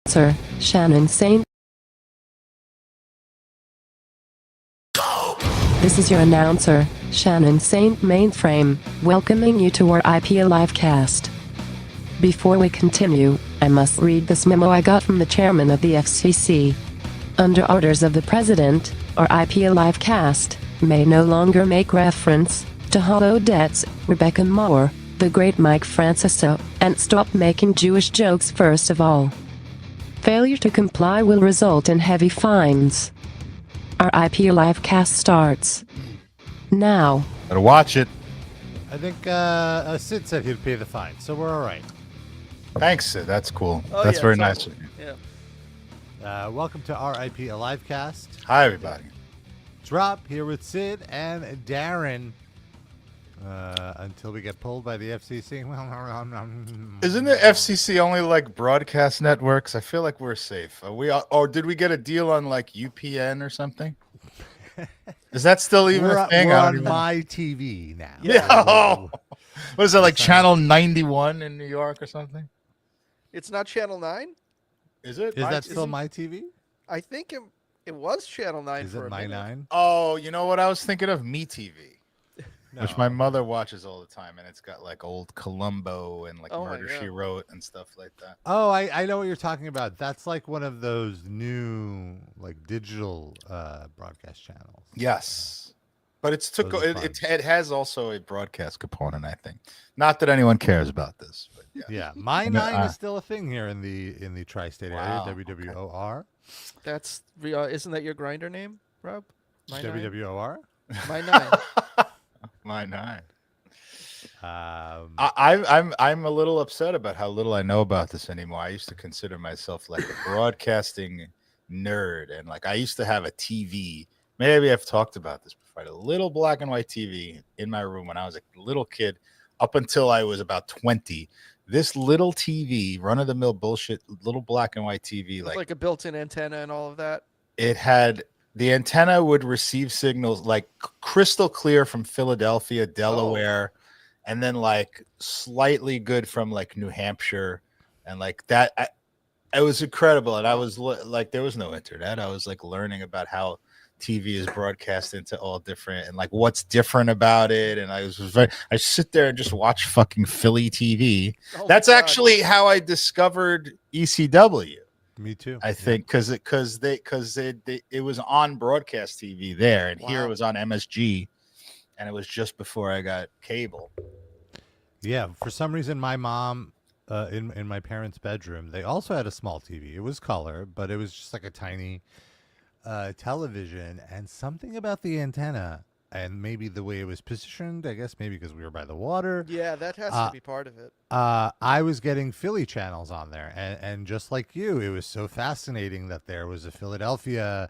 Sir, Shannon Saint. This is your announcer, Shannon Saint Mainframe, welcoming you to our IP Livecast. Before we continue, I must read this memo I got from the chairman of the FCC. Under orders of the President, our IP Livecast may no longer make reference to Holodet's Rebecca Moore, the great Mike Franciso, and stop making Jewish jokes first of all. Failure to comply will result in heavy fines. Our IP Livecast starts now. Better watch it. I think Sid said he'd pay the fine, so we're all right. Thanks, Sid. That's cool. Oh, That's yeah, very totally. nice of you. Yeah. Welcome to RIP Livecast. Hi, everybody. Drop here with Sid and Darren until we get pulled by the FCC. Isn't the FCC only like broadcast networks? I feel like we're safe. Are we? Or did we get a deal on like UPN or something? Is that still even a thing? We're I don't on even know. my TV now. Yeah. Oh. What is that, like Channel 91 in New York or something? It's not Channel 9? Is it? Is that TV? still my TV? I think it was Channel 9 Is for it a my minute. 9? Oh, you know what I was thinking of? Me TV. No. Which my mother watches all the time, and it's got like old Columbo and like Oh my Murder, God. She Wrote and stuff like that. Oh, I know what you're talking about. That's like one of those new like digital broadcast channels. Yes, but it's took Those are it has also a broadcast component. I think not that anyone cares about this, but yeah. Yeah, my And, 9 is still a thing here in the tri-state Wow, area. WWOR. That's isn't that your grinder name, Rob? My 9? WWOR. My 9. My 9. Um, I'm a little upset about how little I know about this anymore. I used to consider myself like a broadcasting nerd, and like I used to have a TV. Maybe I've talked about this before. I had a little black and white TV in my room when I was a little kid, up until I was about 20. This little TV, run-of-the-mill bullshit, little black and white TV, Like a built-in antenna and all of that. it had the antenna would receive signals like crystal clear from Philadelphia, Delaware, and then like slightly good from like New Hampshire, and like that. It was incredible, and I was like, there was no internet. I was like learning about how TV is broadcast into all different and like what's different about it. And I sit there and just watch fucking Philly TV. Oh my That's God. actually how I discovered ECW. me too. I think because it was on broadcast TV there, and here it Wow. was on MSG, and it was just before I got cable. Yeah, for some reason, my mom in my parents' bedroom, they also had a small TV. It was color, but it was just like a tiny television, and something about the antenna and maybe the way it was positioned. I guess maybe because we were by the water. Yeah, that has to be part of it. I was getting Philly channels on there, and just like you, it was so fascinating that there was a Philadelphia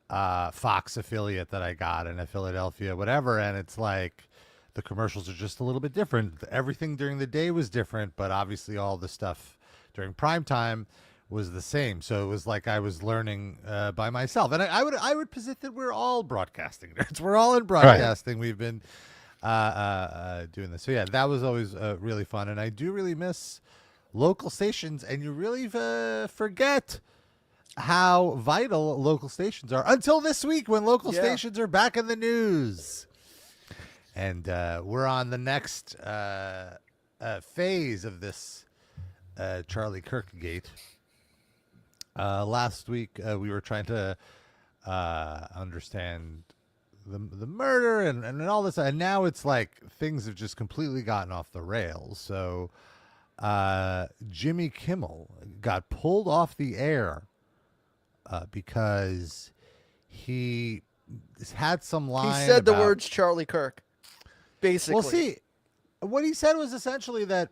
Fox affiliate that I got and a Philadelphia whatever, and it's like the commercials are just a little bit different. Everything during the day was different, but obviously all the stuff during prime time was the same. So it was like I was learning by myself, and I would posit that we're all broadcasting nerds. We're all in broadcasting. Right. We've been doing this. So yeah, that was always really fun, and I do really miss local stations. And you really forget how vital local stations are until this week when local stations are back in the news. And we're on the next phase of this Charlie Kirk gate. Last week we were trying to understand the murder and all this, and now it's like things have just completely gotten off the rails. So Jimmy Kimmel got pulled off the air because he had some line. He said the words Charlie Kirk. Basically. Well, see, what he said was essentially that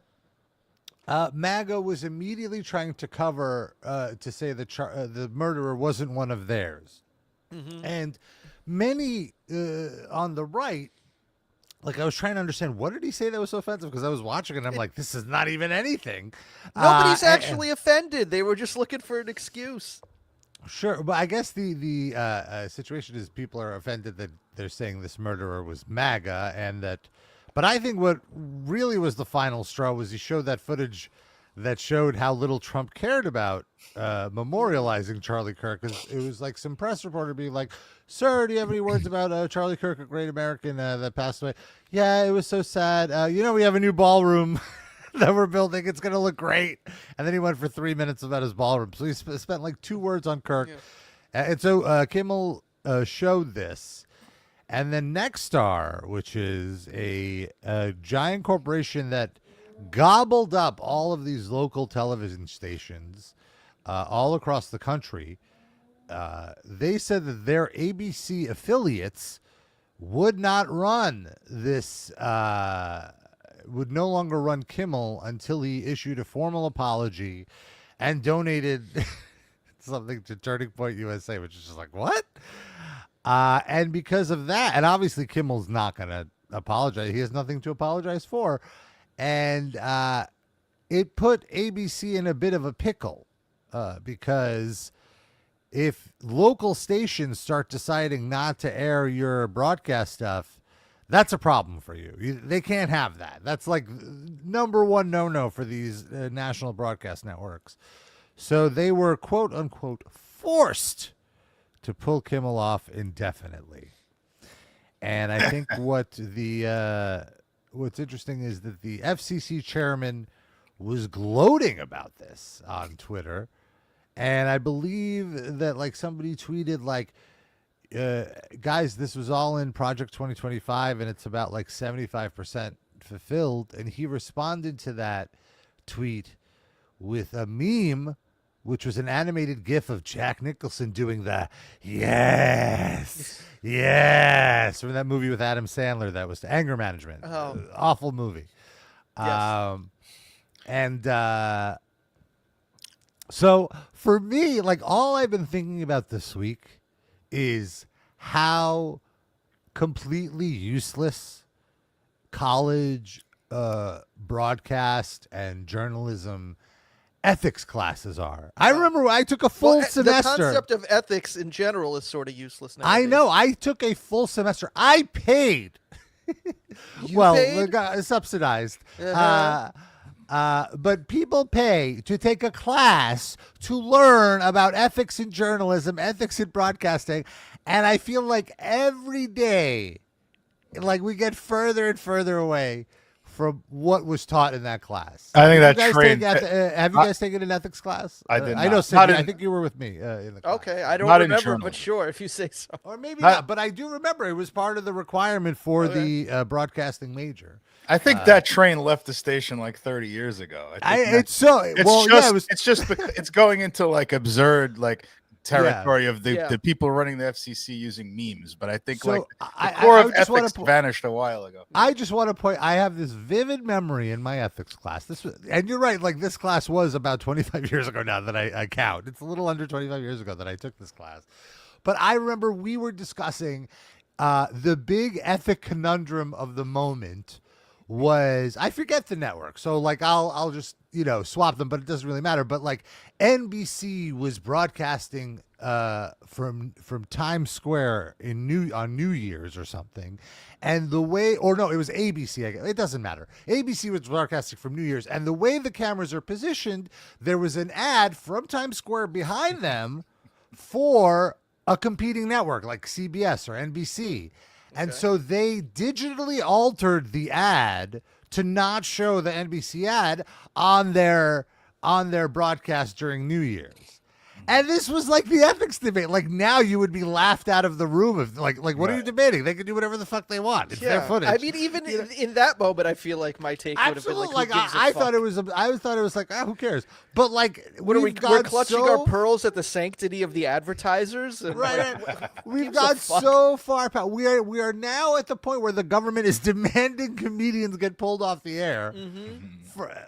MAGA was immediately trying to cover to say that the murderer wasn't one of theirs. Mm-hmm. And many on the right, like I was trying to understand, what did he say that was so offensive? Because I was watching it and I'm like, this is not even anything. Nobody's actually offended. They were just looking for an excuse. Sure, but I guess the situation is people are offended that they're saying this murderer was MAGA, and that. But I think what really was the final straw was he showed that footage that showed how little Trump cared about memorializing Charlie Kirk. It was like some press reporter being like, "Sir, do you have any words about Charlie Kirk, a great American that passed away?" "Yeah, it was so sad. We have a new ballroom that we're building. It's going to look great." And then he went for 3 minutes about his ballroom. So he spent like 2 words on Kirk. Yeah. And so Kimmel showed this. And then Nexstar, which is a giant corporation that gobbled up all of these local television stations all across the country, they said that their ABC affiliates would not run this, would no longer run Kimmel until he issued a formal apology and donated something to Turning Point USA, which is just like, what? And because of that, and obviously Kimmel's not going to apologize. He has nothing to apologize for. And it put ABC in a bit of a pickle because if local stations start deciding not to air your broadcast stuff, that's a problem for you. They can't have that. That's like number one no-no for these national broadcast networks. So they were, quote unquote, forced to pull Kimmel off indefinitely. And I think what's interesting is that the FCC chairman was gloating about this on Twitter. And I believe that like somebody tweeted like, guys, this was all in Project 2025 and it's about like 75% fulfilled. And he responded to that tweet with a meme, which was an animated GIF of Jack Nicholson doing the yes from that movie with Adam Sandler that was Anger Management. Oh. Awful movie. Yes. So for me, like all I've been thinking about this week is how completely useless college broadcast and journalism ethics classes are. I remember I took a full semester. The concept of ethics in general is sort of useless now. I know. I took a full semester. I paid. Paid? Subsidized. Uh-huh. But people pay to take a class to learn about ethics in journalism, ethics in broadcasting. And I feel like every day, like we get further and further away from what was taught in that class. I think that trained. Have you guys taken an ethics class? I did. I know, Sidney, I think you were with me in the class. Okay, I don't Not in remember, journalism. but sure, if you say so. Or maybe not, but I do remember it was part of the requirement for the broadcasting major. I think that train left the station like 30 years ago. It's going into like absurd like territory of the people running the FCC using memes. But I think the core of ethics vanished a while ago. I just want to point. I have this vivid memory in my ethics class. And you're right. Like this class was about 25 years ago now that I count. It's a little under 25 years ago that I took this class. But I remember we were discussing the big ethic conundrum of the moment. Was I forget the network, so like I'll just swap them, but it doesn't really matter. But like NBC was broadcasting from Times Square on New Year's or something, and it was ABC. It doesn't matter. ABC was broadcasting from New Year's, and the way the cameras are positioned, there was an ad from Times Square behind them for a competing network like CBS or NBC. And so they digitally altered the ad to not show the NBC ad on their broadcast during New Year's. And this was like the ethics debate. Like now you would be laughed out of the room if what are you debating? They can do whatever the fuck they want. It's their footage. I mean, even in that moment, I feel like my take would have been like, I thought it was like, who cares? But like, we're clutching our pearls at the sanctity of the advertisers. And right. We've got so far. We are now at the point where the government is demanding comedians get pulled off the air,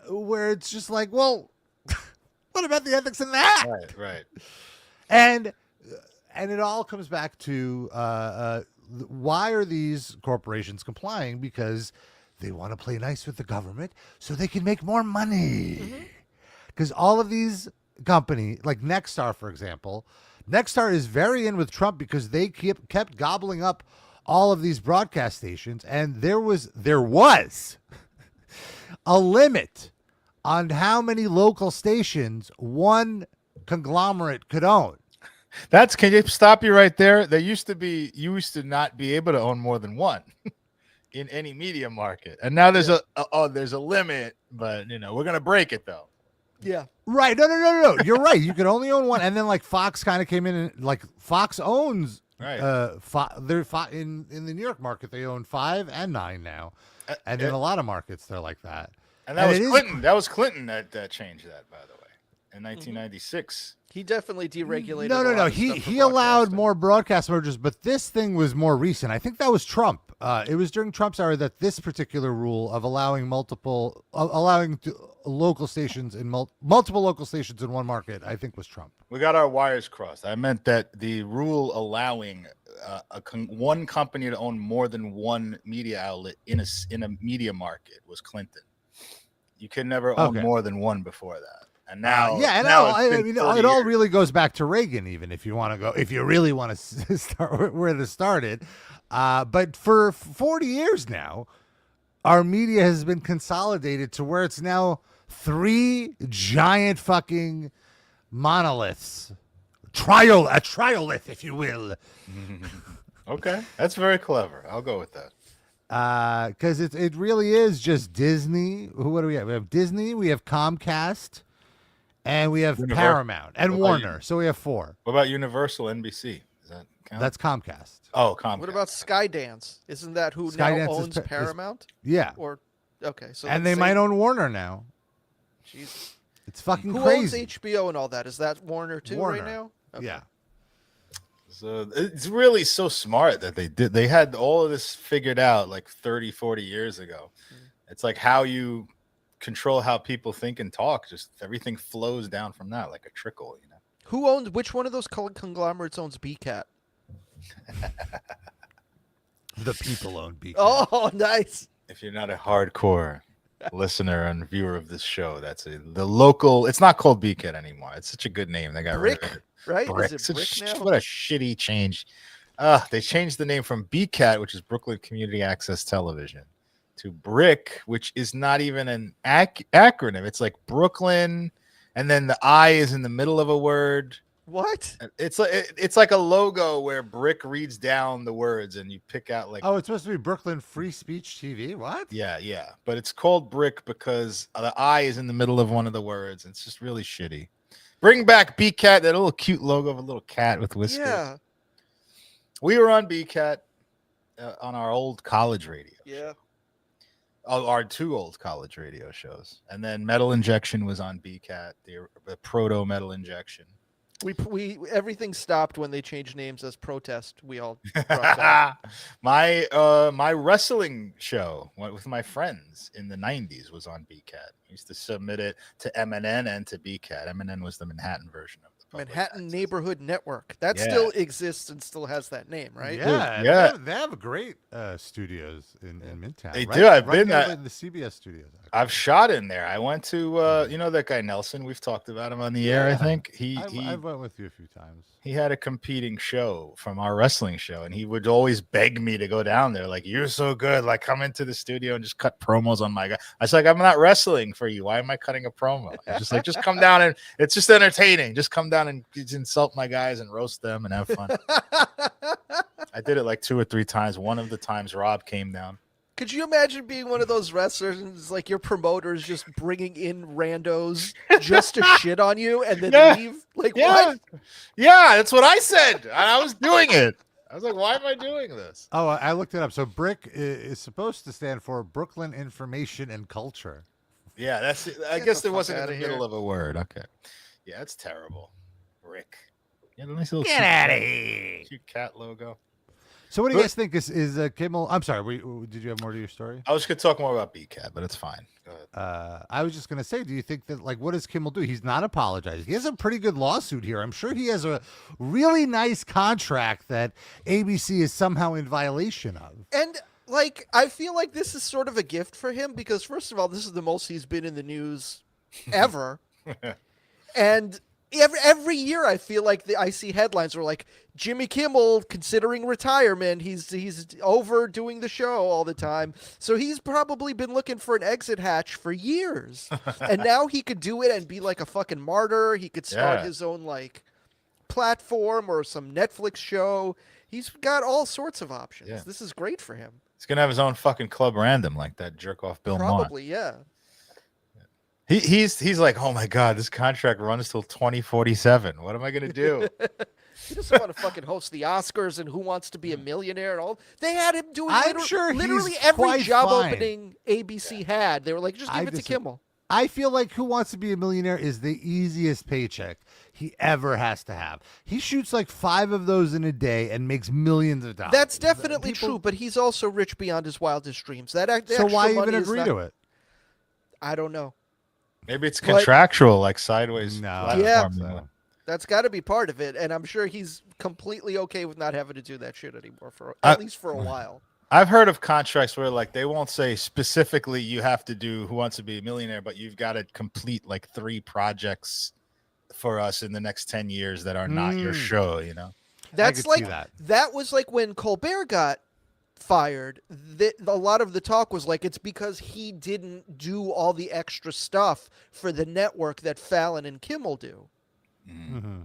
where it's just like, well. What about the ethics in that? Right. And it all comes back to why are these corporations complying? Because they want to play nice with the government so they can make more money. Because all of these companies, like Nexstar, for example, Nexstar is very in with Trump because they kept gobbling up all of these broadcast stations, and there was a limit on how many local stations one conglomerate could own. Can you stop you right there? You used to not be able to own more than one in any media market. And now there's there's a limit, but we're going to break it though. Yeah. Right. No. You're right. You could only own one. And then like Fox kind of came in and like Fox owns right. They're in the New York market. They own 5 and 9 now. And in a lot of markets they're like that. And that was Clinton. That was Clinton that changed that, by the way, in 1996. He definitely deregulated. No. He allowed more broadcast mergers, but this thing was more recent. I think that was Trump. It was during Trump's era that this particular rule of allowing local stations in multiple local stations in one market, I think, was Trump. We got our wires crossed. I meant that the rule allowing one company to own more than one media outlet in a media market was Clinton. You could never own more than one before that. And now, it all really goes back to Reagan. Even if you really want to start where this started, but for 40 years now, our media has been consolidated to where it's now 3 giant fucking monoliths, a triolith, if you will. Okay, that's very clever. I'll go with that. Because it really is just Disney. What do we have? We have Disney. We have Comcast. And we have Paramount and Warner. So we have 4. What about Universal NBC? Does that count? That's Comcast. Oh, Comcast. What about Skydance? Isn't that who now owns Paramount? Yeah. So and they might own Warner now. Jesus. It's fucking crazy. Who owns HBO and all that? Is that Warner too right now? Okay. Yeah. So it's really so smart that they had all of this figured out like 30, 40 years ago. It's like how you control how people think and talk. Just everything flows down from that like a trickle, Who owns which one of those conglomerates owns BCAT? The people own BCAT. Oh, nice. If you're not a hardcore listener and viewer of this show, the local. It's not called BCAT anymore. It's such a good name. They got Brick, rid of it. Right? Brick. Is it Brick now? What a shitty change. They changed the name from BCAT, which is Brooklyn Community Access Television, to BRIC, which is not even an acronym. It's like Brooklyn, and then the I is in the middle of a word. What? It's like a logo where Brick reads down the words, and you pick out like. Oh, it's supposed to be Brooklyn Free Speech TV. What? Yeah, but it's called BRIC because the I is in the middle of one of the words. And it's just really shitty. Bring back BCAT, that little cute logo of a little cat with whiskers. Yeah. We were on BCAT on our old college radio. Yeah. Our 2 old college radio shows, and then Metal Injection was on BCAT, the proto Metal Injection. We everything stopped when they changed names as protest. We all dropped out. My wrestling show with my friends in the 90s was on BCAT. I used to submit it to MNN and to BCAT. MNN was the Manhattan version of the Manhattan Neighborhood Network. That still exists and still has that name, right? Yeah. They have great studios in Midtown. They do. I've been in the CBS studios. Actually. I've shot in there. I went to that guy Nelson. We've talked about him on the air. I think I went with you a few times. He had a competing show from our wrestling show, and he would always beg me to go down there. Like, you're so good. Like, come into the studio and just cut promos on my guy. I was like, I'm not wrestling for you. Why am I cutting a promo? He's just like, just come down and it's just entertaining. Just come down and insult my guys and roast them and have fun. I did it like 2 or 3 times. One of the times Rob came down. Could you imagine being one of those wrestlers and it's like your promoters just bringing in randos just to shit on you and then leave? Like, what? Yeah, that's what I said. I was doing it. I was like, why am I doing this? Oh, I looked it up. So BRIC is supposed to stand for Brooklyn Information and Culture. Yeah, that's it. I guess it wasn't in the middle of a word. Okay. Yeah, that's terrible. BRIC. Yeah, nice little Get out of here. Cute cat logo. So what do you guys think is Kimmel? I'm sorry. Did you have more to your story? I was going to talk more about BCAT, but it's fine. Go ahead. I was just going to say, do you think that, like, what does Kimmel do? He's not apologizing. He has a pretty good lawsuit here. I'm sure he has a really nice contract that ABC is somehow in violation of. And, like, I feel like this is sort of a gift for him because, first of all, this is the most he's been in the news ever. And every year I feel like I see headlines where like Jimmy Kimmel considering retirement. He's overdoing the show all the time. So he's probably been looking for an exit hatch for years. And now he could do it and be like a fucking martyr. He could start his own like platform or some Netflix show. He's got all sorts of options. Yeah. This is great for him. He's gonna have his own fucking Club Random like that jerk off Bill Maher. Probably, yeah. He's like, oh my god, this contract runs till 2047. What am I gonna do? He doesn't want to fucking host the Oscars and Who Wants to Be a Millionaire and all. They had him doing literally every job opening ABC had. They were like, just give it to Kimmel. I feel like Who Wants to Be a Millionaire is the easiest paycheck he ever has to have. He shoots like 5 of those in a day and makes millions of dollars. That's definitely true, but he's also rich beyond his wildest dreams. So why even agree to it? I don't know. Maybe it's contractual, like Sideways. No, yeah, that's got to be part of it, and I'm sure he's completely okay with not having to do that shit anymore at least for a while. I've heard of contracts where like they won't say specifically you have to do Who Wants to Be a Millionaire, but you've got to complete like 3 projects for us in the next 10 years that are not your show. You know, that's like that was like when Colbert got fired. A lot of the talk was like it's because he didn't do all the extra stuff for the network that Fallon and Kimmel do. Mm-hmm.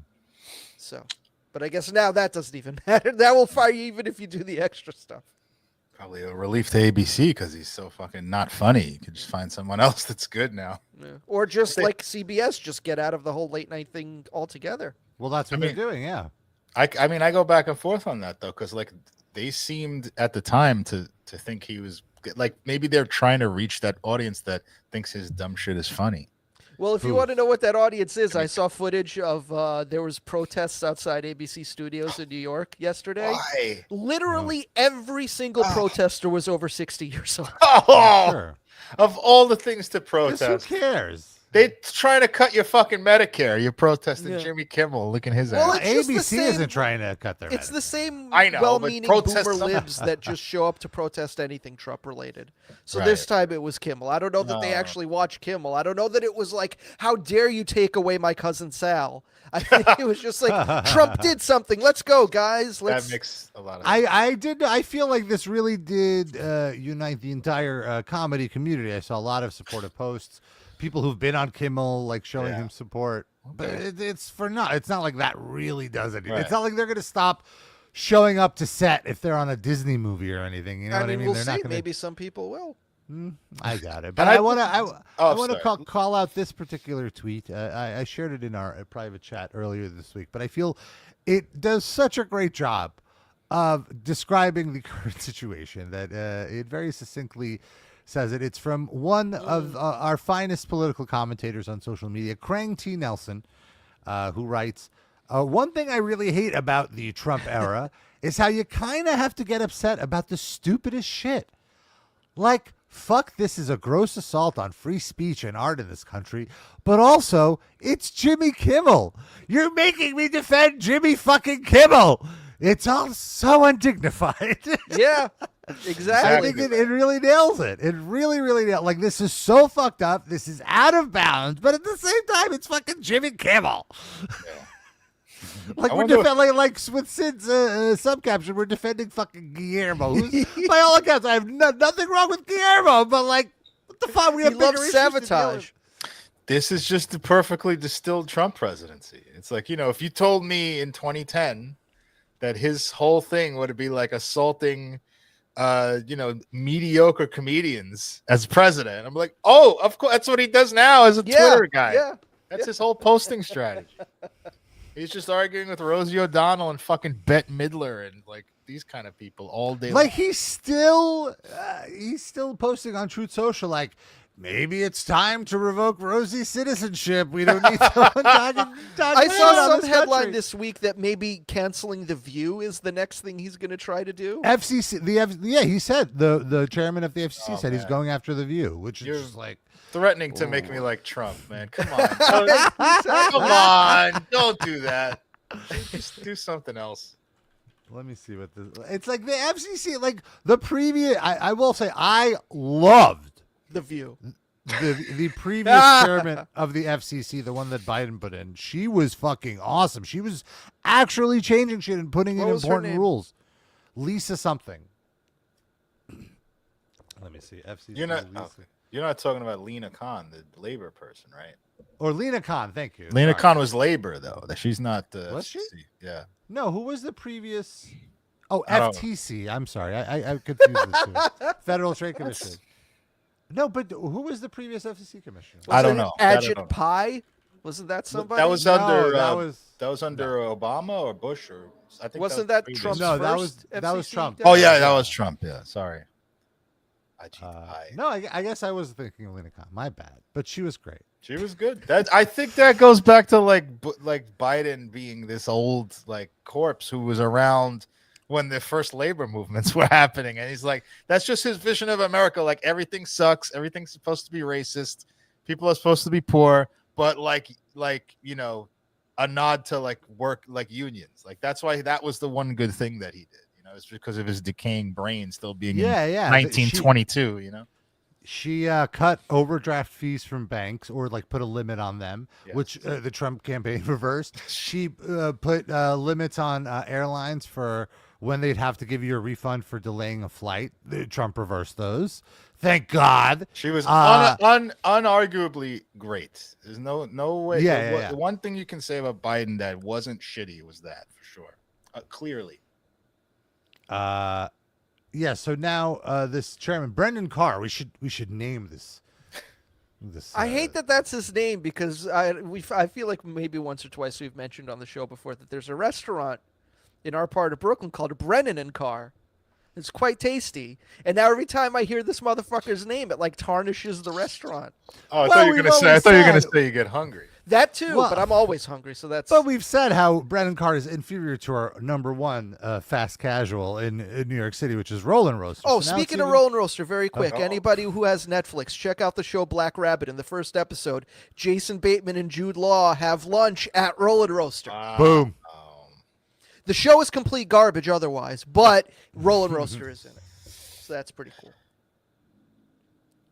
So, but I guess now that doesn't even matter. That will fire you even if you do the extra stuff. Probably a relief to ABC because he's so fucking not funny. You could just find someone else that's good now. Yeah. Or just like CBS, just get out of the whole late night thing altogether. Well, that's what they're doing, yeah. I mean, I go back and forth on that though, because like they seemed at the time to think he was like maybe they're trying to reach that audience that thinks his dumb shit is funny. Well, if you want to know what that audience is, I saw footage of there was protests outside ABC Studios in New York yesterday. Why? Literally every single protester was over 60 years old. Oh, Sure. Of all the things to protest, Who cares? they try to cut your fucking Medicare. You're protesting Jimmy Kimmel. Look at his ass. ABC isn't trying to cut their It's Medicare. the same I know, well-meaning but boomer protest libs that just show up to protest anything Trump-related. So Right. this time it was Kimmel. I don't know that they actually watched Kimmel. I don't know that it was like, how dare you take away my cousin Sal? I think it was just like, Trump did something. Let's go, guys. That makes a lot of sense. I feel like this really did unite the entire comedy community. I saw a lot of supportive posts. People who've been on Kimmel, like showing him support, but it's not like that really does anything. Right. It's not like they're going to stop showing up to set if they're on a Disney movie or anything. You know what I mean? We'll They're see. not gonna... Maybe some people will. I got it, but I want to call out this particular tweet. I shared it in our private chat earlier this week, but I feel it does such a great job of describing the current situation that it very succinctly says it. It's from one of our finest political commentators on social media, Krang T. Nelson, who writes, one thing I really hate about the Trump era is how you kind of have to get upset about the stupidest shit. Like, fuck, this is a gross assault on free speech and art in this country, but also, it's Jimmy Kimmel. You're making me defend Jimmy fucking Kimmel. It's all so undignified. Yeah. Exactly. I think it really nails it. It really, really nails. Like, this is so fucked up. This is out of bounds, but at the same time, it's fucking Jimmy Kimmel. Like, we're defending, like with Sid's subcaption, we're defending fucking Guillermo. Who's, by all accounts, I have nothing wrong with Guillermo, but like, what the fuck? We have bigger issues to deal with. sabotage. This is just the perfectly distilled Trump presidency. It's like, if you told me in 2010 that his whole thing would be like assaulting mediocre comedians as president, I'm like, oh, of course, that's what he does now as a Twitter guy. Yeah. That's his whole posting strategy. He's just arguing with Rosie O'Donnell and fucking Bette Midler and like these kind of people all day. Like, he's still posting on Truth Social, like, maybe it's time to revoke Rosie's citizenship. We don't need someone talking I saw some this headline country. this week that maybe canceling The View is the next thing he's going to try to do. He said the chairman of the FCC said he's going after The View, which is just like threatening to make me like Trump, man. Come on. Come on. Don't do that. Just do something else. Let me see what this. It's like the FCC, like the previous. I will say, I loved The View. the previous chairman of the FCC, the one that Biden put in, she was fucking awesome. She was actually changing shit and putting in What was her important name? rules. Lisa something. Let me see. FCC. You're not talking about Lena Khan, the labor person, right? Or Lena Khan. Thank you. Lena Sorry. Khan was labor, though. That she's not. Was she? FCC. Yeah. No, who was the previous? Oh, I don't FTC. I'm sorry. I confused the two. Federal Trade Commission. No, but who was the previous FCC commissioner? I don't know. Ajit Pai? Wasn't that somebody? That was No, under. that was under Obama or Bush, or I think Wasn't that that was Trump's No, first that was FCC Trump. Oh guy? yeah, that was Trump. Yeah, sorry. No, I guess I was thinking of Lena Khan. My bad. But she was great. She was good. I think that goes back to like Biden being this old like corpse who was around when the first labor movements were happening, and he's like, that's just his vision of America. Like everything sucks, everything's supposed to be racist, people are supposed to be poor, but like you know, a nod to like work like unions. Like that's why that was the one good thing that he did. You know, it's because of his decaying brain still being in 1922. You know. She cut overdraft fees from banks, or like put a limit on them, Yes. which the Trump campaign reversed. She put limits on airlines for when they'd have to give you a refund for delaying a flight. Trump reversed those. Thank God. She was unarguably great. There's no way. Yeah. The one thing you can say about Biden that wasn't shitty was that for sure. Clearly. Yeah. So now this chairman, Brendan Carr, we should name this. I hate that that's his name because I feel like maybe once or twice we've mentioned on the show before that there's a restaurant in our part of Brooklyn called Brennan and Carr. It's quite tasty. And now every time I hear this motherfucker's name, it like tarnishes the restaurant. Oh, I thought you were gonna say you get hungry. That too, Well, but I'm always hungry, so that's. But we've said how Brendan Carr is inferior to our number one fast casual in New York City, which is Rollin' Roaster. Oh, So now speaking it's of even- Rollin' Roaster, very quick. Oh. Anybody who has Netflix, check out the show Black Rabbit. In the first episode, Jason Bateman and Jude Law have lunch at Rollin' Roaster. Boom. The show is complete garbage otherwise, but Rollin' Roaster is in it. So that's pretty cool.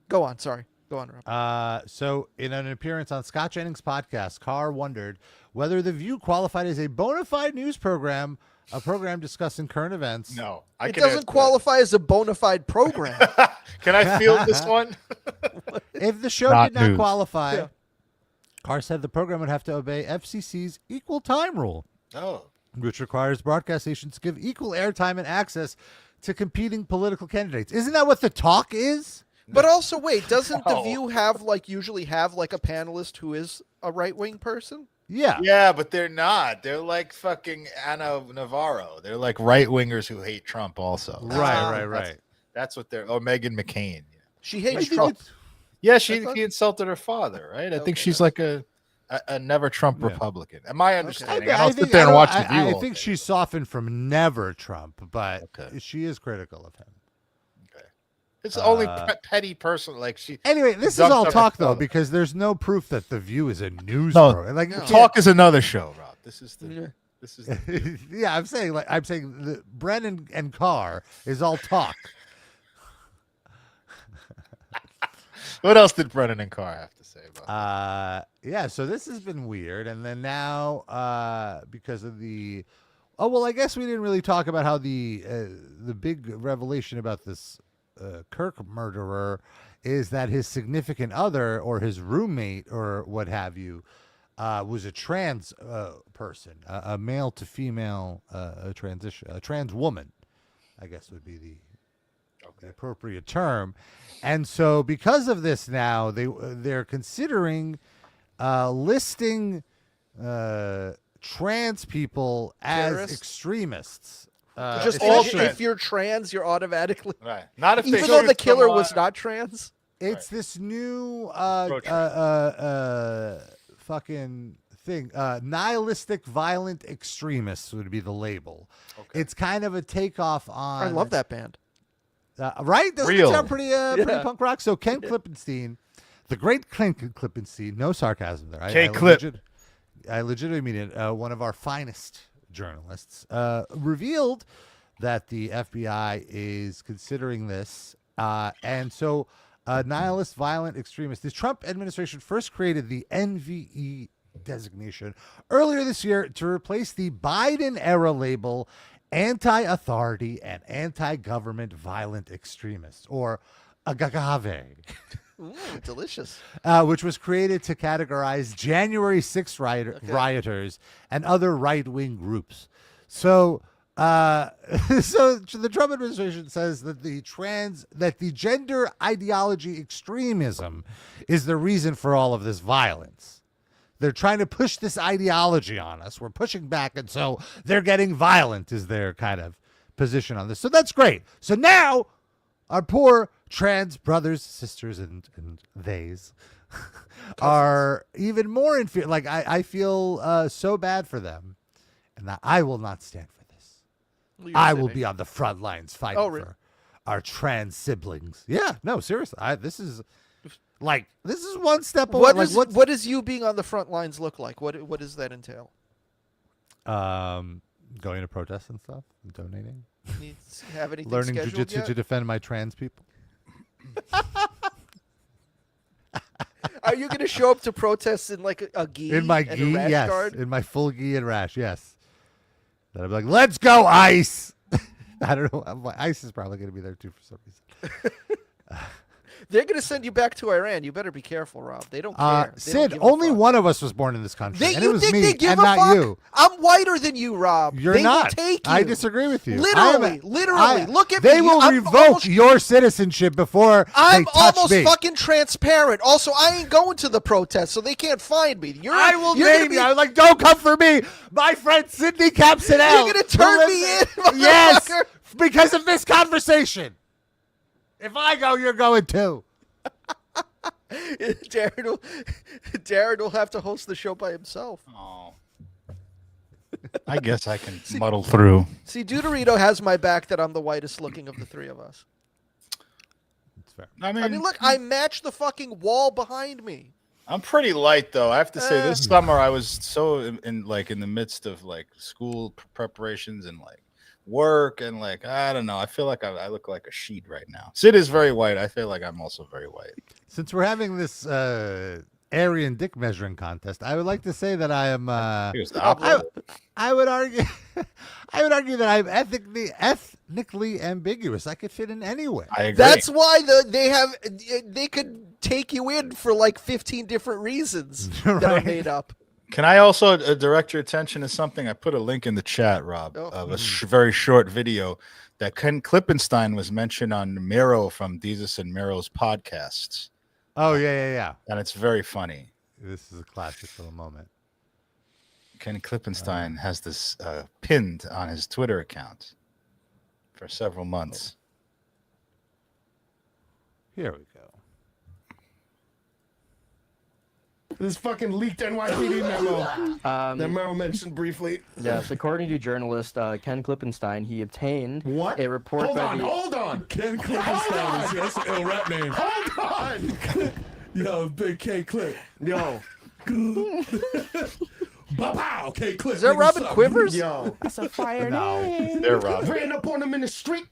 Go on, sorry. Go on, Rob. So in an appearance on Scott Jennings' podcast, Carr wondered whether The View qualified as a bona fide news program, a program discussing current events. No, It doesn't qualify as a bona fide program. Can I feel this one? If the show Not did not news. qualify, Yeah. Carr said the program would have to obey FCC's equal time rule, Oh. which requires broadcast stations to give equal airtime and access to competing political candidates. Isn't that what the talk is? But also, wait, doesn't The No. View usually have like a panelist who is a right wing person? Yeah. Yeah, but they're not. They're like fucking Ana Navarro. They're like right wingers who hate Trump also. Right. That's what they're. Oh, Meghan McCain. She hates I think Trump. it's- Yeah, I thought- he insulted her father, right? I think Okay, she's like a never Trump Republican. And my understanding, I don't sit there and watch the View. I all think day. she softened from never Trump, but Okay. she is critical of him. It's only petty person like she. Anyway, this is dumped all on her talk though, father. because there's no proof that The View is a news No, program. Like, you Talk is another show, Rob. This is the. Yeah. This is. The, yeah, I'm saying the Brennan and Carr is all talk. what else did Brennan and Carr have to say about? Yeah, so this has been weird, and then now because of the, I guess we didn't really talk about how the big revelation about this Kirk murderer is that his significant other or his roommate or what have you was a trans person, a male to female transition, a trans woman, I guess would be the appropriate term. And so because of this now they're considering listing trans people as Terrorists? extremists. Just all if trans. you're trans, you're automatically. Right. Not if they Even though shoot the killer someone- was not trans. It's this new fucking thing. Nihilistic violent extremists would be the label. Okay. It's kind of a takeoff on. I love that band. Right? Doesn't Real. it sound pretty Yeah. punk rock? So Ken Klippenstein, the great Ken Klippenstein, no sarcasm there. K-Clip. I legitimately mean it. One of our finest journalists revealed that the FBI is considering this. And so nihilist, violent extremist. The Trump administration first created the NVE designation earlier this year to replace the Biden-era label anti-authority and anti-government violent extremists, or agave. Delicious. Which was created to categorize January 6th rioters and other right-wing groups. So, so the Trump administration says that the gender ideology extremism is the reason for all of this violence. They're trying to push this ideology on us. We're pushing back, and so they're getting violent is their kind of position on this. So that's great. So now our poor trans brothers, sisters, and theys are even more in fear. Like, I feel so bad for them, and I will not stand for this. Well, I will be on the front lines fighting for our trans siblings. Yeah, no, seriously. This is one step away. What does you being on the front lines look like? What does that entail? Going to protests and stuff, and donating. Have anything learning scheduled jujitsu yet? to defend my trans people. Are you going to show up to protests in like a gi? In my and gi, a rash yes. guard? In my full gi and rash, yes. Then I'll be like, let's go, ICE. I don't know. ICE is probably going to be there too for some reason. They're going to send you back to Iran. You better be careful, Rob. They don't care. They don't Sid, give a only fuck. one of us was born in this country, and it You was think me, they give and a not fuck? you. I'm whiter than you, Rob. You're they not. Will take you. I disagree with you. Literally. Look at me. They will revoke your citizenship before they I'm touch almost me. fucking transparent. Also, I ain't going to the protest, so they can't find me. I will name you. I was like, don't come for me. My friend Sidney Capsinell. You're going to turn me in, Yes, motherfucker. because of this conversation. If I go, you're going too. Darren will have to host the show by himself. Oh. I guess I can muddle through. See, Deuterito has my back that I'm the whitest looking of the three of us. That's fair. I mean, Look, I match the fucking wall behind me. I'm pretty light though. I have to say, this summer I was so in the midst of like school preparations and like work and like I don't know. I feel like I look like a sheet right now. Sid is very white. I feel like I'm also very white. Since we're having this Aryan dick measuring contest, I would like to say that I am. Here's the opposite. I would argue. I would argue that I'm ethnically ambiguous. I could fit in anywhere. I agree. That's why they could take you in for like 15 different reasons that are made up. Can I also direct your attention to something? I put a link in the chat, Rob, of a very short video that Ken Klippenstein was mentioned on Miro from Desus and Miro's podcasts. Oh, yeah. And it's very funny. This is a classic little moment. Ken Klippenstein has this pinned on his Twitter account for several months. Here we go. This fucking leaked NYPD memo that Merrill mentioned briefly. Yes, according to journalist Ken Klippenstein, he obtained What? a report Hold on. Ken Klippenstein. That's an ill rap name. Hold on. Yo, big K Clip. Yo. Pow, K Clip. Is that Robin Quivers? Yo. That's a fire No. There, Rob. Ran up on him in the street.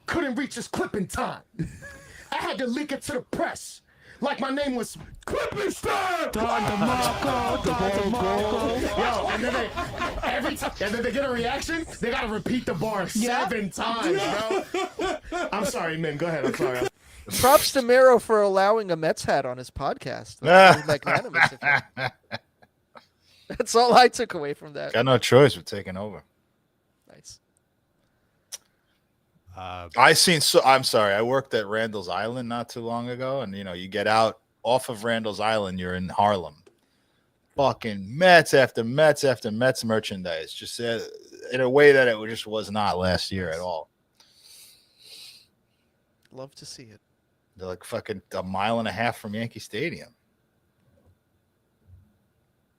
Couldn't reach his clip in time. I had to leak it to the press. Like my name was Klippenstein. Yo, and then and then they get a reaction. They gotta repeat the bar 7 times, bro. I'm sorry, man. Go ahead. I'm sorry. Props to Miro for allowing a Mets hat on his podcast. That's very magnanimous of him. That's all I took away from that. Got no choice. We're taking over. Nice. I'm sorry. I worked at Randall's Island not too long ago, and you get out off of Randall's Island, you're in Harlem. Fucking Mets after Mets after Mets merchandise, just in a way that it just was not last year at all. Love to see it. They're like fucking a mile and a half from Yankee Stadium.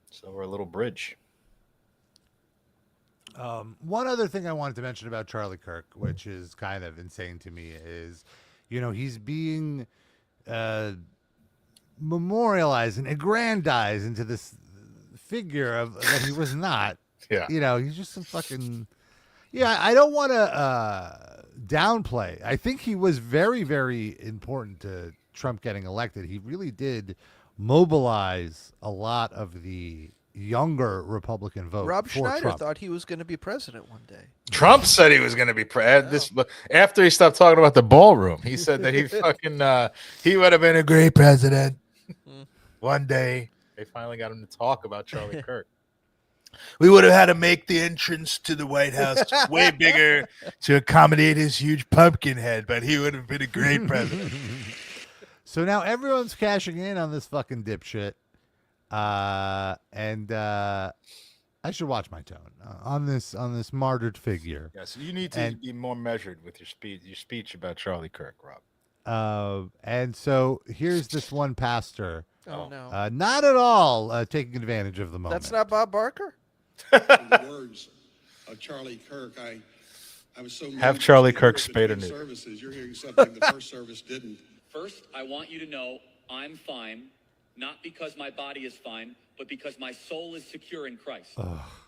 So we're a little bridge. One other thing I wanted to mention about Charlie Kirk, which is kind of insane to me, is, he's being memorialized and aggrandized into this figure of that he was not. Yeah. He's just some fucking. Yeah, I don't want to downplay. I think he was very, very important to Trump getting elected, he really did mobilize a lot of the younger Republican vote. Rob for Schneider Trump. thought he was going to be president one day. Trump said he was going to be this after he stopped talking about the ballroom. He said that he fucking he would have been a great president one day. They finally got him to talk about Charlie Kirk. We would have had to make the entrance to the White House way bigger to accommodate his huge pumpkin head, but he would have been a great president. So now everyone's cashing in on this fucking dipshit. And I should watch my tone on this martyred figure. Yes, you need to be more measured with your speech about Charlie Kirk, Rob. And so here's this one pastor. Oh no! Not at all taking advantage of the moment. That's not Bob Barker. The words of Charlie Kirk, I was so have Charlie Kirk spayed or neutered. Services, you're hearing something the first service didn't. First, I want you to know I'm fine, not because my body is fine, but because my soul is secure in Christ.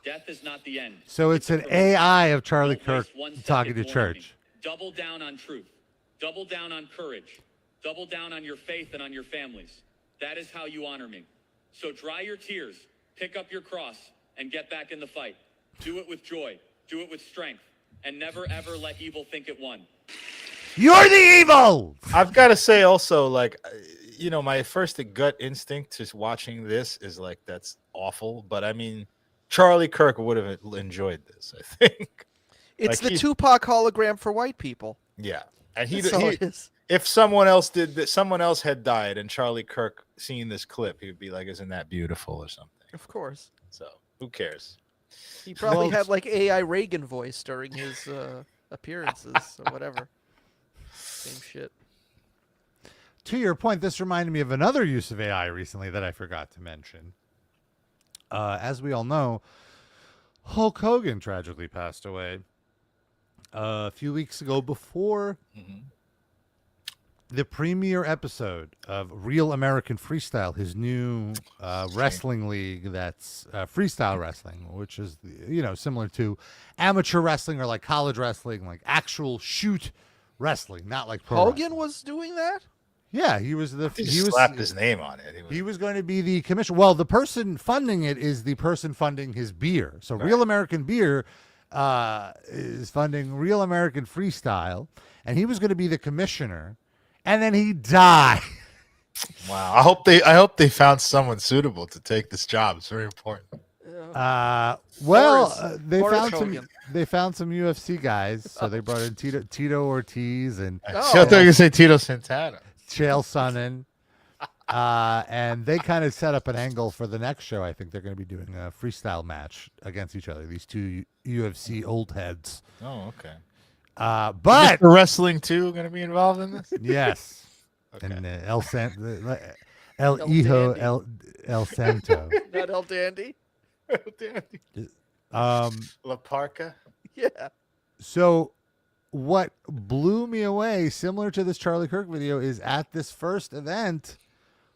Death is not the end. So it's an AI of Charlie Kirk talking to church. Double down on truth. Double down on courage. Double down on your faith and on your families. That is how you honor me. So dry your tears, pick up your cross, and get back in the fight. Do it with joy. Do it with strength. And never, ever let evil think it won. You're the evil! I've got to say also, like, you know, my first gut instinct just watching this is like, that's awful. But I mean, Charlie Kirk would have enjoyed this, I think. It's like the Tupac hologram for white people. Yeah. And he is. If someone else did that, someone else had died and Charlie Kirk seeing this clip, he would be like, isn't that beautiful or something? Of course. So who cares? He probably had like AI Reagan voice during his appearances or whatever. Same shit. To your point, this reminded me of another use of AI recently that I forgot to mention. As we all know, Hulk Hogan tragically passed away a few weeks ago before the premiere episode of Real American Freestyle, his new wrestling league that's freestyle wrestling, which is, you know, similar to amateur wrestling or like college wrestling, like actual shoot wrestling, not like pro Hogan wrestling. was doing that? Yeah, he was slapped his name on it. He was going to be the commissioner. Well, the person funding it is the person funding his beer. So Real American Beer is funding Real American Freestyle, and he was going to be the commissioner, and then he died. Wow. I hope they found someone suitable to take this job. It's very important. They found some UFC guys, so they brought in Tito Ortiz and I thought you were going to say Tito Santana. Chael Sonnen. And they kind of set up an angle for the next show. I think they're going to be doing a freestyle match against each other. These two UFC old heads. Oh, okay. But is the wrestling too going to be involved in this? Yes. Okay. And El Hijo El Santo. Not El Dandy? La Parca. Yeah. So what blew me away, similar to this Charlie Kirk video, is at this first event,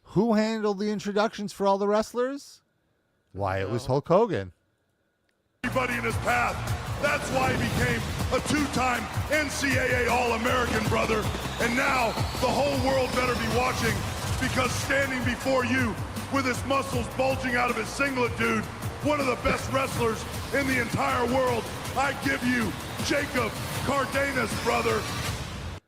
who handled the introductions for all the wrestlers? Why, it was Hulk Hogan. Everybody in his path. That's why he became a two-time NCAA All-American, brother. And now the whole world better be watching, because standing before you with his muscles bulging out of his singlet, dude, one of the best wrestlers in the entire world, I give you Jacob Cardenas, brother.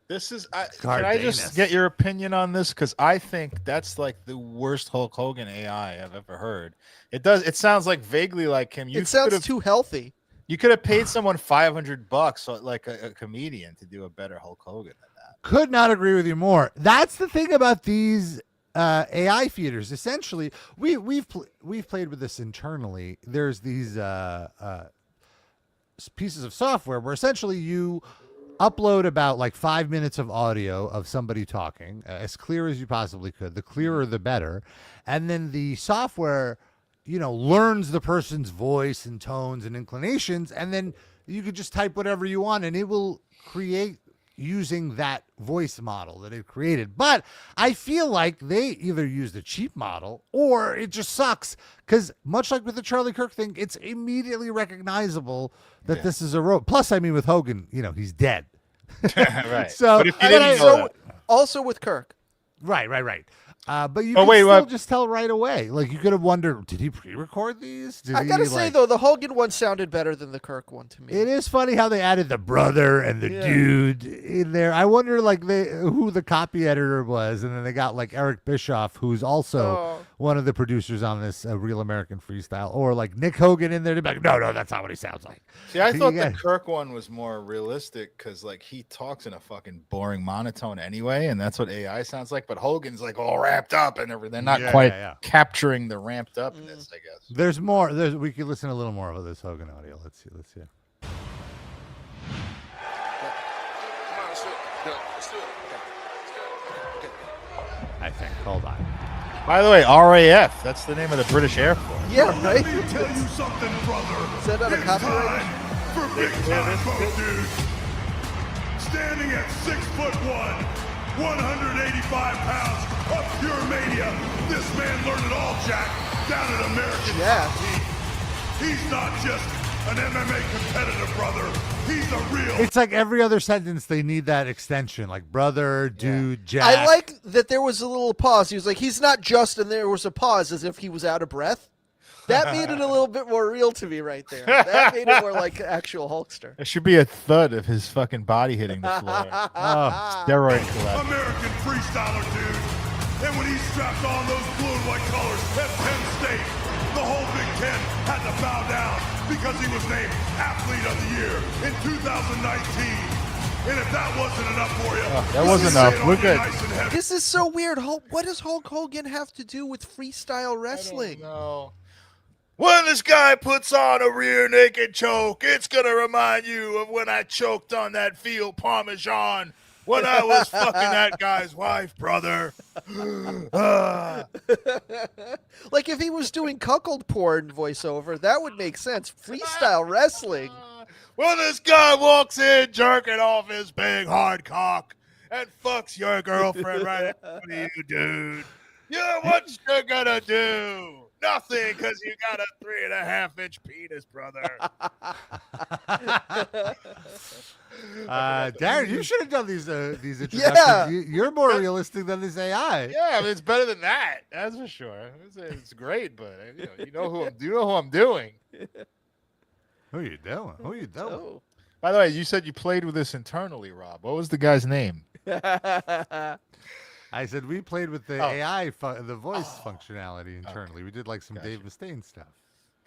This is. Can I just get your opinion on this? Because I think that's like the worst Hulk Hogan AI I've ever heard. It does. It sounds like vaguely like him. It sounds too healthy. You could have paid someone $500, like a comedian, to do a better Hulk Hogan than that. Could not agree with you more. That's the thing about these AI feeders. Essentially, we've played with this internally. There's these pieces of software where essentially you upload about like 5 minutes of audio of somebody talking as clear as you possibly could. The clearer, the better. And then the software, you know, learns the person's voice and tones and inclinations. And then you could just type whatever you want and it will create using that voice model that it created. But I feel like they either used a cheap model or it just sucks, because much like with the Charlie Kirk thing, it's immediately recognizable that this is a rope. Plus, I mean, with Hogan, you know, he's dead. Right. So, but if you didn't know that. Also with Kirk, Right. But you Oh, could wait, still what? just tell right away. Like you could have wondered, did he pre-record these? Did I gotta he, say like... though, the Hogan one sounded better than the Kirk one to me. It is funny how they added the brother and the dude in there. I wonder like who the copy editor was, and then they got like Eric Bischoff, who's also one of the producers on this Real American Freestyle, or like Nick Hogan in there to be like, no, that's not what he sounds like. See, I thought the Kirk one was more realistic because like he talks in a fucking boring monotone anyway, and that's what AI sounds like. But Hogan's like all wrapped up and everything. They're not quite capturing the ramped upness, I guess. There's more. We could listen a little more of this Hogan audio. Let's see. I think. Hold on. By the way, RAF. That's the name of the British Air Force. Yeah, right. Let me tell you something, brother. Is that not a It's copyright? time for big time vote, dude. Standing at 6'1", 185 pounds of pure mania, this man learned it all, Jack, down at American Top Team. He's not just an MMA competitor, brother. He's a real. It's like every other sentence they need that extension, like brother, dude, Jack. I like that there was a little pause. He was like, he's not just, and there was a pause as if he was out of breath. That made it a little bit more real to me right there. That made it more like actual Hulkster. There should be a thud of his fucking body hitting the floor. Steroid collapse. American freestyler, dude. And when he strapped on those blue and white colors at Penn State, the whole Big Ten had to bow down because he was named Athlete of the Year in 2019. And if that wasn't enough for you, that wasn't enough. We're good. Nice, this is so weird. What does Hulk Hogan have to do with freestyle wrestling? No. When this guy puts on a rear naked choke, it's going to remind you of when I choked on that veal parmesan when I was fucking that guy's wife, brother. Like if he was doing cuckold porn voiceover, that would make sense. Freestyle wrestling. When this guy walks in jerking off his big hard cock and fucks your girlfriend right in front of you, dude. Yeah, what you gonna do? Nothing, because you got a 3.5-inch penis, brother. Darren, you should have done these introductions. Yeah. You're more realistic than this AI. Yeah, I mean, it's better than that. That's for sure. It's great, but you know who I'm doing. Who are you doing? Oh. By the way, you said you played with this internally, Rob. What was the guy's name? I said we played with the AI, the voice functionality internally. We did like some Dave Mustaine stuff.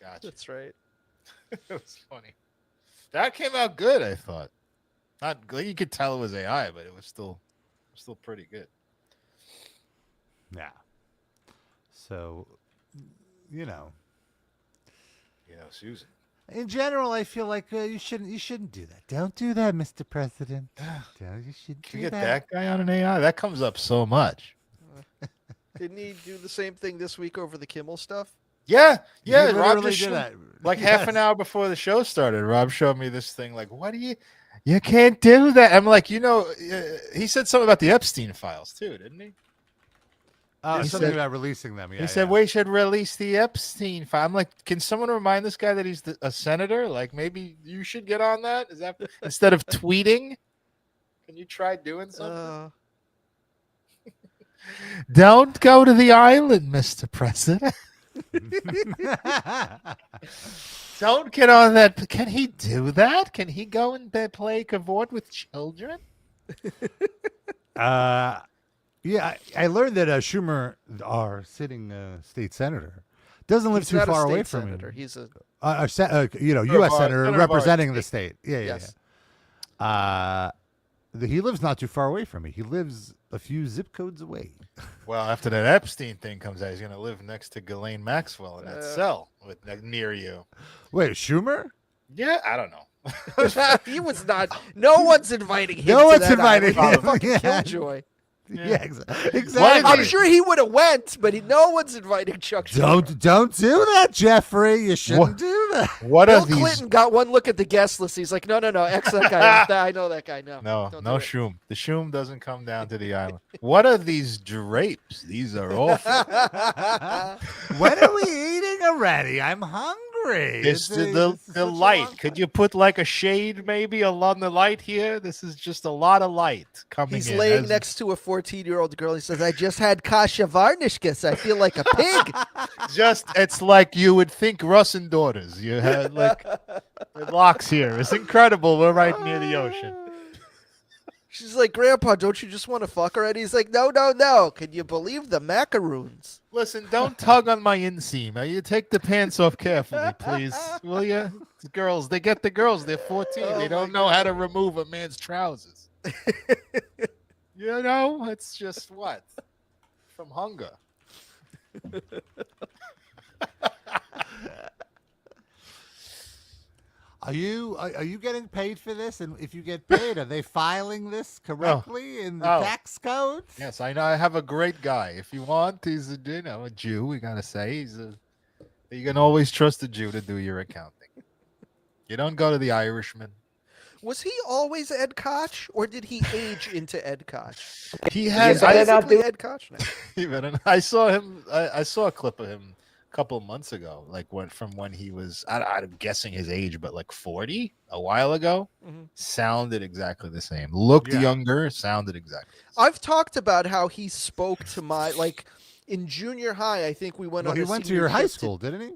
Gotcha. That's right. It was funny. That came out good, I thought. Not you could tell it was AI, but it was still pretty good. Yeah. So, Susan. In general, I feel like you shouldn't do that. Don't do that, Mr. President. You should Can you get that guy on an AI? That comes up so much. Didn't he do the same thing this week over the Kimmel stuff? Yeah. He Rob literally just did that. like half an hour before the show started. Rob showed me this thing. Like, what do you can't do that? I'm like, he said something about the Epstein files too, didn't he? Oh, He something said- about releasing them. Yeah, He said we should release the Epstein file. I'm like, can someone remind this guy that he's a senator? Like, maybe you should get on that. Is that instead of tweeting? Can you try doing something? Don't go to the island, Mr. President. Don't get on that. Can he do that? Can he go and play cavort with children? Yeah, I learned that Schumer, our sitting state senator, doesn't live He's too not a far away state from senator. him. He's a U.S. Senator senator of our representing the state. state. Yeah. Yes. He lives not too far away from me. He lives a few zip codes away. Well, after that Epstein thing comes out, he's going to live next to Ghislaine Maxwell in that cell near you. Wait, Schumer? Yeah, I don't know. he was not. No one's inviting him. No to one's that inviting island. him. Fucking Yeah. Killjoy. Yeah, exactly. I'm sure he would have went, but no one's inviting Chuck Schumer. Don't do that, Jeffrey. You shouldn't do that. What Bill are these? Clinton got one look at the guest list. He's like, no, X that guy. I know that guy. No, No don't do it. Shroom. The Shroom doesn't come down to the island. What are these drapes? These are awful. When are we eating already? I'm hungry. Gatorade. It's It's a- the this is the such a light. long Could time. you put like a shade maybe along the light here? This is just a lot of light coming He's in. laying as- next to a 14-year-old girl. He says, "I just had kasha varnishkas. I feel like a pig." Just it's like you would think Russian daughters. You had like the locks here. It's incredible. We're right near the ocean. She's like, "Grandpa, don't you just want to fuck already?" He's like, "No, no, no. Can you believe the macaroons?" Listen, don't tug on my inseam. You take the pants off carefully, please. Will you? The girls, they get the girls. They're 14. Oh They my don't know how to remove a man's trousers. You know, it's just what? From hunger. Are you getting paid for this? And if you get paid, are they filing this correctly in the Oh. tax code? Yes, I know. I have a great guy. If you want, he's a a Jew. We gotta say you can always trust a Jew to do your accounting. You don't go to the Irishman. Was he always Ed Koch, or did he age into Ed Koch? He He's has. basically Ed Koch now. Even I saw him. I saw a clip of him a couple of months ago, like when he was. I'm guessing his age, but like 40 a while ago. Mhm. Sounded exactly the same. Looked Yeah. younger. Sounded exactly. I've talked about how he spoke to my in junior high. I think we went Well, on. he a went to senior your high trip school, didn't he?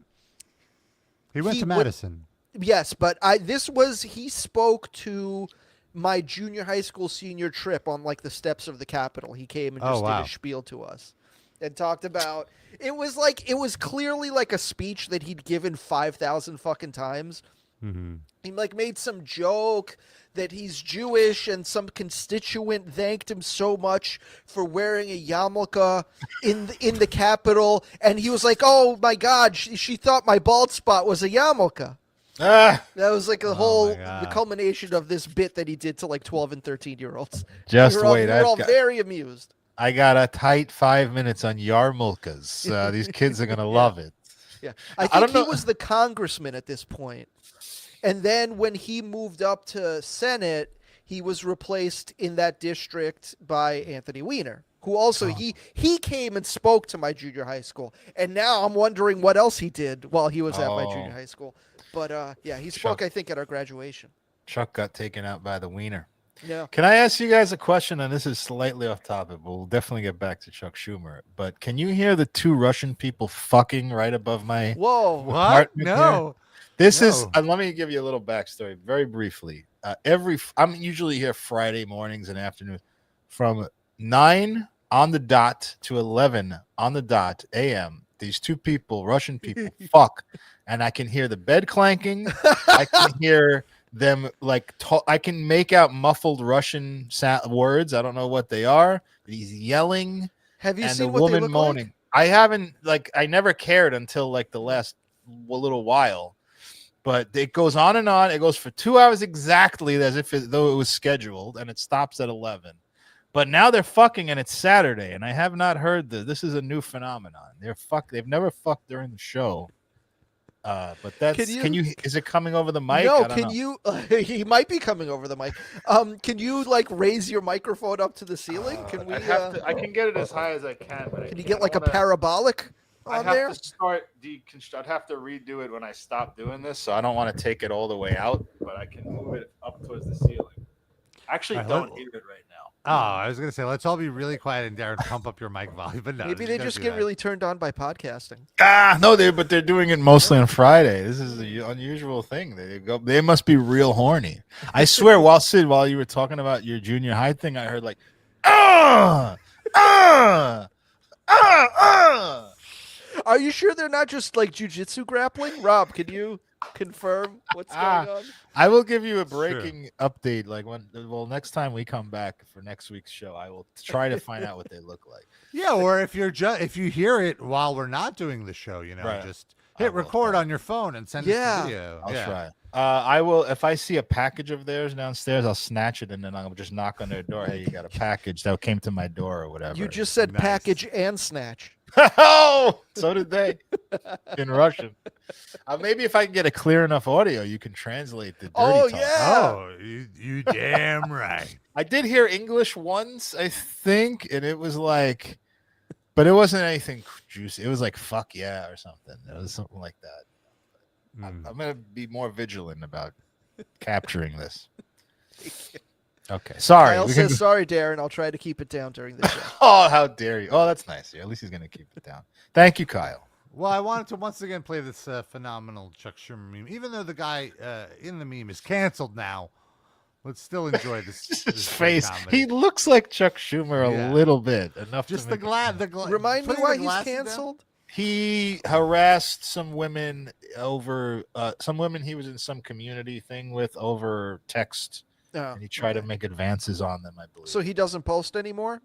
He went He to would- Madison. Yes, but he spoke to my junior high school senior trip on like the steps of the Capitol. He came and Oh, just wow. did a spiel to us and talked about it was clearly like a speech that he'd given 5,000 fucking times. Mm-hmm. He like made some joke that he's Jewish and some constituent thanked him so much for wearing a yarmulke in the Capitol, and he was like, "Oh my God, she thought my bald spot was a yarmulke." Ah, That was like my the God. culmination of this bit that he did to like 12 and 13-year-olds. just we were wait. all I've got- very amused. I got a tight 5 minutes on yarmulkes. These kids are gonna love it. Yeah, I I think don't he know- was the congressman at this point. And then when he moved up to Senate, he was replaced in that district by Anthony Weiner, who also he came and spoke to my junior high school. And now I'm wondering what else he did while he was at my junior high school. But yeah, he spoke, I think, at our graduation. Chuck got taken out by the wiener. Yeah. Can I ask you guys a question? And this is slightly off topic, but we'll definitely get back to Chuck Schumer. But can you hear the two Russian people fucking right above my Whoa. What? apartment No. This is, No. and let me give you a little backstory very briefly. I'm usually here Friday mornings and afternoons from 9 on the dot to 11 on the dot a.m. These two people, Russian people, fuck. And I can hear the bed clanking. I can hear them like, I can make out muffled Russian words. I don't know what they are. But he's yelling. Have you And seen the what they woman look moaning. like? I haven't, I never cared until like the last little while. But it goes on and on. It goes for 2 hours exactly as if though it was scheduled, and it stops at 11. But now they're fucking, and it's Saturday, and I have not heard this. This is a new phenomenon. They've never fucked during the show. But that's Can you- is it coming over the mic? No, I don't can know. you? He might be coming over the mic. Can you like raise your microphone up to the ceiling? Can we? I can get it as high as I can, but Can you get like a parabolic I on have there? to start I'd have to redo it when I stop doing this, so I don't want to take it all the way out, but I can move it up towards the ceiling. I actually Alright, don't let- hear it right now. Oh, I was gonna say, let's all be really quiet and Darren pump up your mic volume, but no. Maybe you they gotta just do get that. really turned on by podcasting. No, they're doing it mostly on Friday. This is an unusual thing. They must be real horny. I swear, while you were talking about your junior high thing, I heard like, Are you sure they're not just like jujitsu grappling? Rob, can you confirm what's going on? I will give you a breaking update. Like next time we come back for next week's show, I will try to find out what they look like. Yeah, or if you hear it while we're not doing the show, Right. just I hit will record try. on your phone and send Yeah. us the video. I'll yeah. try. I will if I see a package of theirs downstairs, I'll snatch it and then I'll just knock on their door. Hey, you got a package that came to my door or whatever. You just said Nice. package and snatch. Oh, so did they in Russian. Maybe if I can get a clear enough audio, you can translate the dirty Oh, talk. yeah. Oh, you damn right. I did hear English once, I think, and it was like, but it wasn't anything juicy. It was like "fuck yeah" or something. It was something like that. I'm going to be more vigilant about capturing this. Okay, sorry. Kyle says, sorry, Darren. I'll try to keep it down during the show. Oh, how dare you. Oh, that's nice. Yeah, at least he's going to keep it down. Thank you, Kyle. Well, I wanted to once again play this phenomenal Chuck Schumer meme. Even though the guy in the meme is canceled now, let's still enjoy this. His face. He looks like Chuck Schumer a little bit. Enough. Just to Remind me why he's canceled. He harassed some women over some women he was in some community thing with over text, and he tried to make advances on them. I believe. So he doesn't post anymore.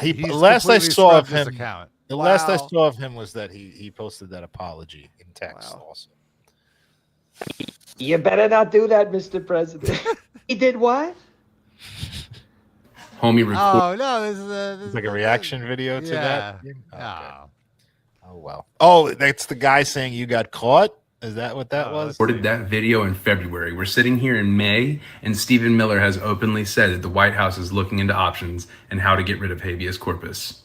Last I saw of him, account. The last I saw of him was that he posted that apology in text also. You better not do that, Mr. President. He did what? Homie record. Oh no, this is like a reaction video to that. Oh. Oh well. Oh, that's the guy saying you got caught. Is that what that was? Recorded that video in February. We're sitting here in May, and Stephen Miller has openly said that the White House is looking into options and how to get rid of habeas corpus.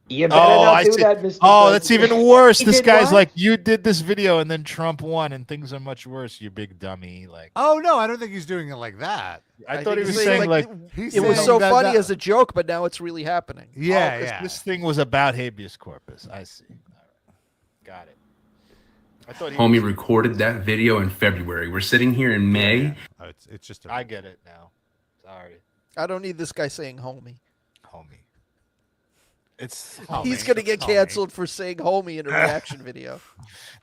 You better not do that, Mr. President. That's even worse. This guy's what? like, you did this video and then Trump won and things are much worse, you big dummy. Like, oh no, I don't think he's doing it like that. I thought he was saying like it was so funny as a joke, but now it's really happening. Yeah, This thing was about habeas corpus. I see. All right. Got it. I thought Homie recorded that video in February. We're sitting here in May. Oh, it's just. I get it now. Sorry. I don't need this guy saying homie. Homie. It's He's going to get canceled for saying homie in a reaction video.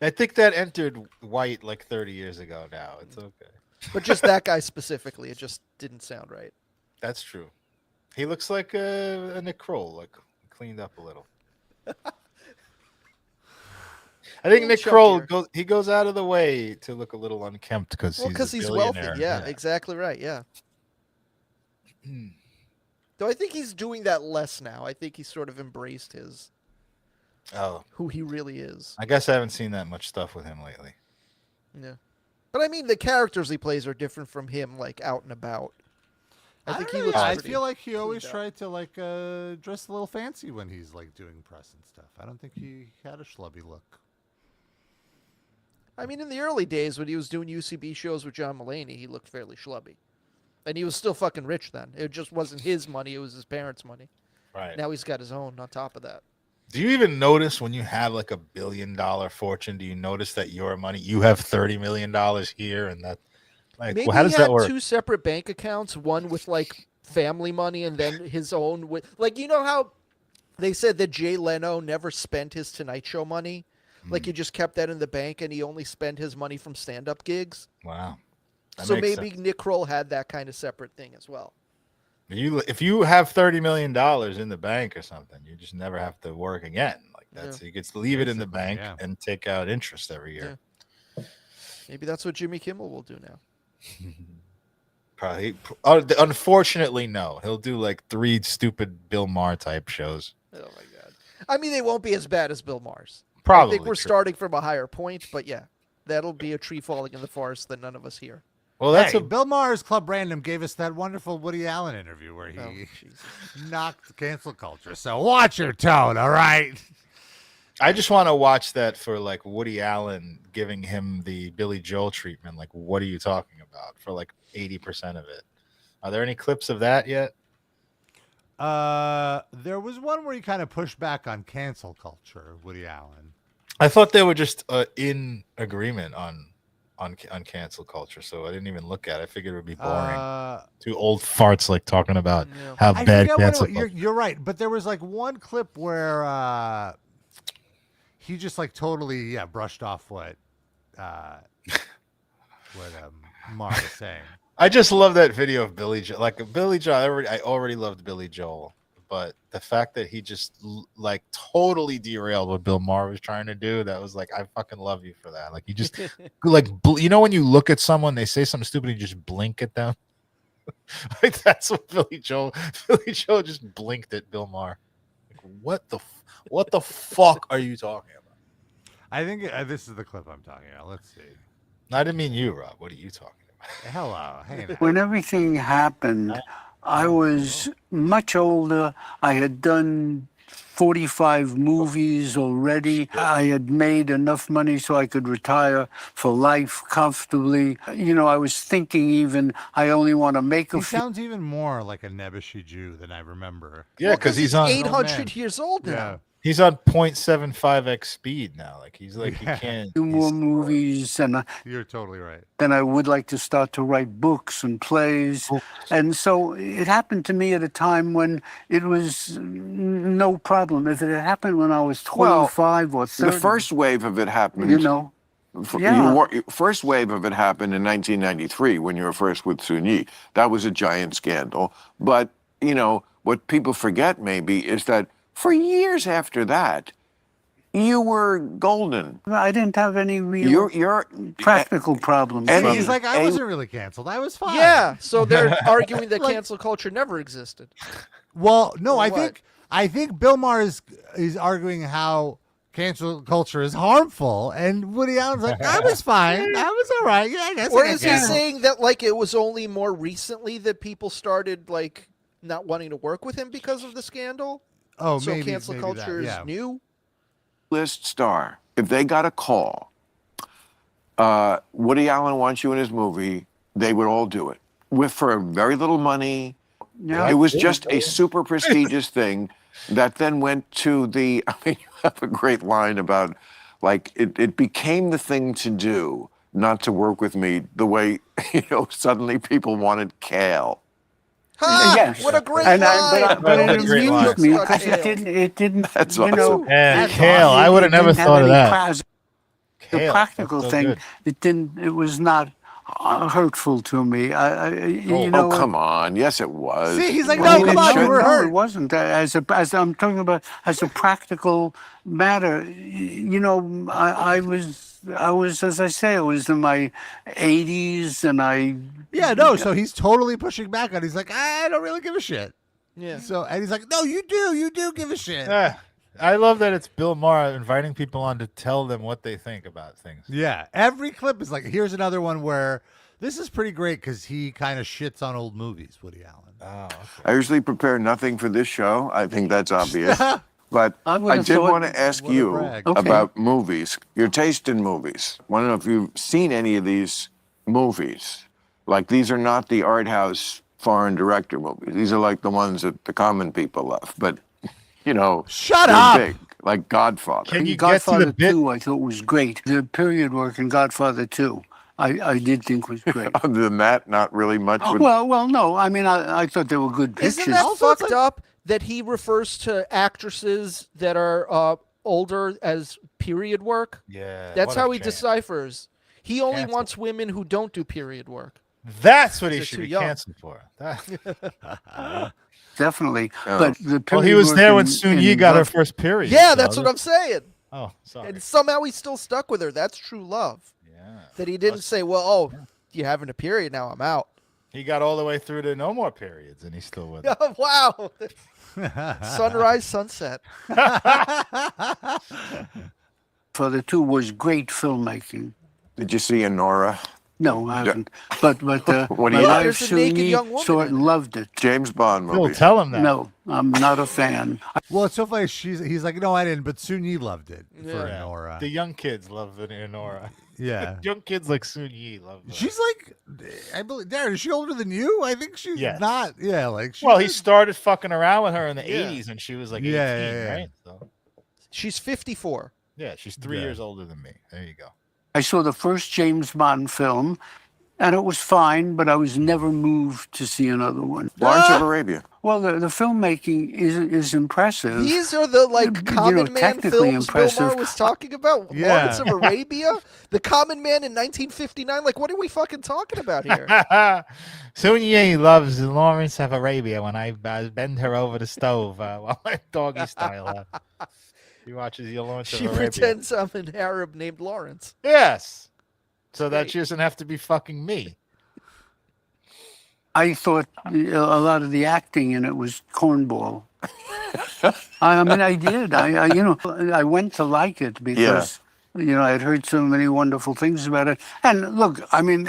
I think that entered white like 30 years ago now. It's okay. But just that guy specifically, it just didn't sound right. That's true. He looks like a Nick Kroll, like cleaned up a little. I think Nick Kroll goes out of the way to look a little unkempt because he's wealthy. Yeah, exactly right. Yeah. Though I think he's doing that less now. I think he's sort of embraced his who he really is. I guess I haven't seen that much stuff with him lately. Yeah. But I mean the characters he plays are different from him like out and about. I think he looks I feel like he always tried to like dress a little fancy when he's like doing press and stuff. I don't think he had a schlubby look. I mean in the early days when he was doing UCB shows with John Mulaney, he looked fairly schlubby. And he was still fucking rich then. It just wasn't his money. It was his parents' money. Right. Now he's got his own on top of that. Do you even notice when you have like $1 billion fortune, do you notice that your money, you have $30 million here and that, like, maybe well, how does that work? 2 separate bank accounts, one with like family money and then his own with, like, you know how they said that Jay Leno never spent his Tonight Show money? Like he just kept that in the bank and he only spent his money from stand-up gigs? Wow. So maybe Nick Kroll had that kind of separate thing as well. If you have $30 million in the bank or something, you just never have to work again. Like that, so you get to leave it in the bank and take out interest every year. Yeah. Maybe that's what Jimmy Kimmel will do now. Probably. Unfortunately, no. He'll do like 3 stupid Bill Maher type shows. Oh my god! I mean, they won't be as bad as Bill Maher's. Probably. I think we're starting from a higher point, but yeah, that'll be a tree falling in the forest that none of us hear. Well, that's Bill Maher's Club Random gave us that wonderful Woody Allen interview where he knocked cancel culture. So watch your tone, all right? I just want to watch that for like Woody Allen giving him the Billy Joel treatment. Like, what are you talking about? For like 80% of it. Are there any clips of that yet? There was one where he kind of pushed back on cancel culture, Woody Allen. I thought they were just in agreement on cancel culture, so I didn't even look at it. I figured it would be boring. 2 old farts like talking about how bad cancel culture. You're right, but there was like one clip where he just like totally brushed off what Maher was saying. I just love that video of Billy Joel. Like Billy Joel, I already loved Billy Joel, but the fact that he just like totally derailed what Bill Maher was trying to do, that was like, I fucking love you for that. Like you just like, you know, when you look at someone, they say something stupid, and you just blink at them. Like that's what Billy Joel just blinked at Bill Maher. Like, what the fuck are you talking about? I think this is the clip I'm talking about. Let's see. I didn't mean you, Rob. What are you talking about? Hello. Hey, when everything happened, I was much older. I had done 45 movies already. I had made enough money so I could retire for life comfortably. You know, I was thinking even I only want to make a He few. sounds even more like a Nebuchadnezzar Jew than I remember. Yeah, because he's on 800 years old now. Yeah. He's on 0.75x speed now. Like he can't. Few more movies, and You're totally right. then I would like to start to write books and plays. And so it happened to me at a time when it was no problem. If it had happened when I was 25 or 30. The first wave of it happened. You know. First wave of it happened in 1993 when you were first with Sun Yi. That was a giant scandal. But, you know, what people forget maybe is that for years after that, you were golden. I didn't have any real practical problems. And he's like, I wasn't really canceled. I was fine. Yeah, so they're arguing that cancel culture never existed. Well, no, Or I what? think Bill Maher is arguing how cancel culture is harmful, and Woody Allen's like, I was fine. I was all right. Yeah, I guess. Or I is he saying that like it was only more recently that people started like not wanting to work with him because of the scandal? Oh, so maybe, cancel maybe culture that, yeah. is new. List star. If they got a call, Woody Allen wants you in his movie, they would all do it for very little money. Yeah. It was just a super prestigious thing that then went to the. I mean, you have a great line about like it became the thing to do not to work with me the way suddenly people wanted kale. Ha! Yes. What a great And line! but it Great line. amused me because it didn't. That's you know, awesome. And that's kale, awesome. I would have It never didn't have thought of any that. class. The Kale, practical that's so thing, good. it didn't. It was not hurtful to me. You Oh, know, come on. Yes, it was. See, he's like, Well, no, come on, you were no, hurt. it wasn't. As I'm talking about, as a practical matter, you know, I was, as I say, I was in my 80s, and I. Yeah, no. So he's totally pushing back on it. He's like, I don't really give a shit. Yeah. So and he's like, no, you do give a shit. Yeah. I love that it's Bill Maher inviting people on to tell them what they think about things. Yeah, every clip is like, here's another one where this is pretty great because he kind of shits on old movies, Woody Allen. Oh, okay. I usually prepare nothing for this show. I think that's obvious. But I I would've did thought- want to ask What a you brag. Okay. about movies, your taste in movies. I want to know if you've seen any of these movies. Like, these are not the art house foreign director movies. These are like the ones that the common people love. But, you know, Shut they're up! big, like Godfather. Can you get to Godfather the bit? 2, I thought was great. The period work in Godfather 2, I did think was great. Other than that, not really much. Well, no. I mean, I thought they were good pictures. Isn't that fucked up that he refers to actresses that are older as period work? Yeah. That's what a how he champ. deciphers. He only Cancel. wants women who don't do period work. That's what he They're should too be young. canceled for. Definitely. Oh. But the period Well, he was work there when in- Sun in Yi got her God- first period. Yeah, so that's what I'm saying. Oh, sorry. And somehow he's still stuck with her. That's true love. Yeah. That he didn't say, well, you're having a period now, I'm out. He got all the way through to no more periods, and he's still with her. Wow. Sunrise, sunset. For the 2 was great filmmaking. Did you see Honora? No, I haven't. But What do my you- wife There's a naked Suni young woman saw it in and loved it. James Bond Phil, movie. tell him that. No, I'm not a fan. Well, it's so funny. He's like, no, I didn't, but Sun Yi loved it for Yeah. Nora. The young kids love the Honora. Yeah. Young kids like Sun Yi love her. She's like, I believe, Darren, is she older than you? I think she's Yes. not. Yeah, like, she's Well, he like- started fucking around with her in the Yeah. 80s, and she was like Yeah, 18, yeah, yeah. right? So, She's 54. yeah, she's 3 Yeah. years older than me. There you go. I saw the first James Bond film, and it was fine, but I was never moved to see another one. Lawrence of Arabia. Well, the filmmaking is impressive. These are the like Common Man technically films Bill Maher impressive. was talking about. Yeah. Lawrence of Arabia, The Common Man in 1959. Like, what are we fucking talking about here? Sun Yi loves Lawrence of Arabia when I bend her over the stove while I doggy style her. She watches the Lawrence She of Arabia. pretends I'm an Arab named Lawrence. Yes. So that Great. she doesn't have to be fucking me. I thought a lot of the acting in it was cornball. I mean, I did. I went to like it because, I had heard so many wonderful things about it. And look, I mean,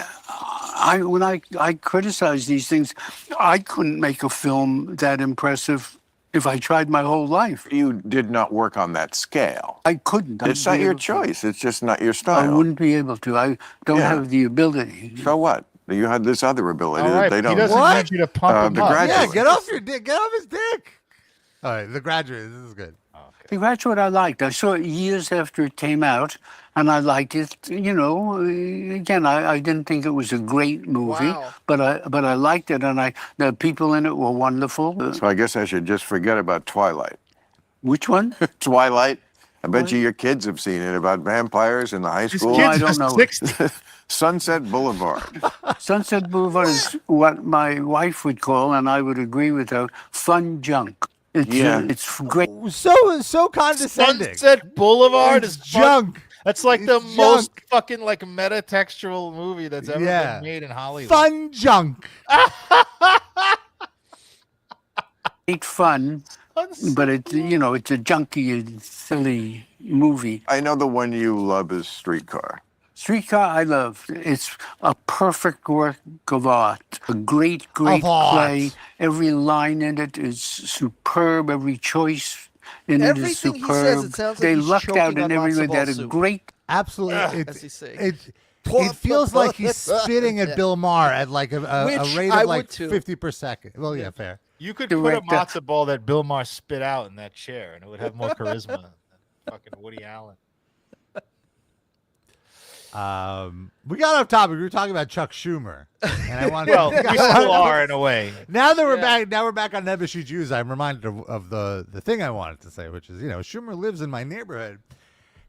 when I criticize these things, I couldn't make a film that impressive if I tried my whole life. You did not work on that scale. I couldn't. It's not your choice. It's just not your I style. wouldn't be able to. I don't have the ability. So what? You had this other ability All that right, they he don't. doesn't need you to pump him The up. Graduate. Yeah, get off your dick. Get off his dick. All right, The Graduate. This is good. The Graduate I liked. I saw it years after it came out, and I liked it. You know, again, I didn't think it was a great movie, but I liked it, and the people in it were wonderful. So I guess I should just forget about Twilight. Which one? Twilight. I bet you your kids have seen it about vampires in the high school. I don't know. Sunset Boulevard. Sunset Boulevard is what my wife would call, and I would agree with her, fun junk. It's great. So condescending. Sunset Boulevard It's is junk. That's like It's the junk. most fucking like meta-textual movie that's ever been made in Hollywood. Fun junk. Great fun, but it's it's a junky, silly movie. I know the one you love is Streetcar. Streetcar, I love. It's a perfect work of art. A great play. Every line in it is superb. Every choice in it is Everything superb. he says, it sounds like they he's lucked out choking in on every way. matzo They had ball a soup. great. Absolutely. As he say. It feels like he's spitting at Bill Maher at like a Which rate I of would like too. 50 per second. Well, yeah, fair. You could put a matzo ball that Bill Maher spit out in that chair, and it would have more charisma than fucking Woody Allen. We got off topic. We were talking about Chuck Schumer, and I wanted. Well, we still are in a way. Now that we're back, we're back on Never Shoot Jews. I'm reminded of the thing I wanted to say, which is Schumer lives in my neighborhood,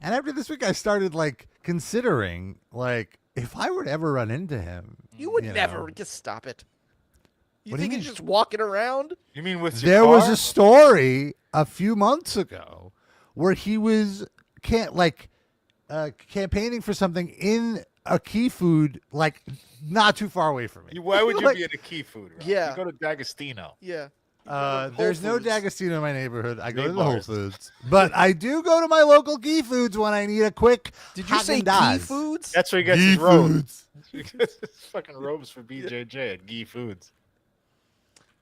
and after this week, I started like considering like if I were to ever run into him, You would never. Just stop it. You What do you think he's mean? just walking around? You mean with your There car? was a story a few months ago where he was campaigning for something in a Key Food, like not too far away from me. Why would you Like, be at a Key Food? Rob? Yeah. You go to D'Agostino. Yeah. There's no D'Agostino in my neighborhood. I go Big to the Whole bars. Foods, but I do go to my local Key Foods when I need a quick. Did you say Key Haagen-Dazs. Foods? That's where he gets Key his robes. Foods. He gets his fucking robes for BJJ at Gee Foods.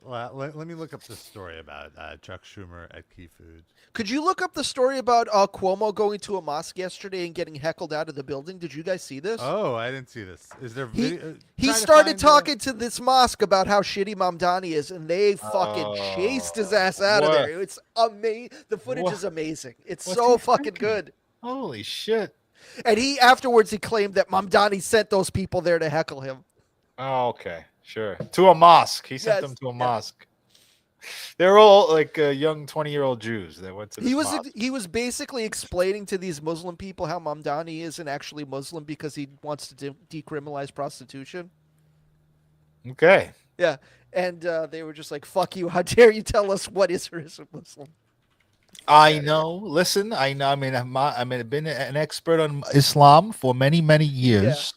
Well, let me look up this story about Chuck Schumer at Key Foods. Could you look up the story about Cuomo going to a mosque yesterday and getting heckled out of the building? Did you guys see this? Oh, I didn't see this. Is there? He trying to started find, talking to this mosque about how shitty Mamdani is, and they fucking chased his ass out of what? there. It's amazing. The footage What? is amazing. It's What's so he fucking thinking? good. Holy shit. And afterwards he claimed that Mamdani sent those people there to heckle him. Oh, okay. Sure. To a mosque. He sent Yes, them to a mosque. They're all like young 20-year-old Jews that went to this mosque. He was basically explaining to these Muslim people how Mamdani isn't actually Muslim because he wants to decriminalize prostitution. Okay. Yeah, and they were just like, "Fuck you! How dare you tell us what is or isn't Muslim?" I know. Listen, I know. I've been an expert on Islam for many, many years.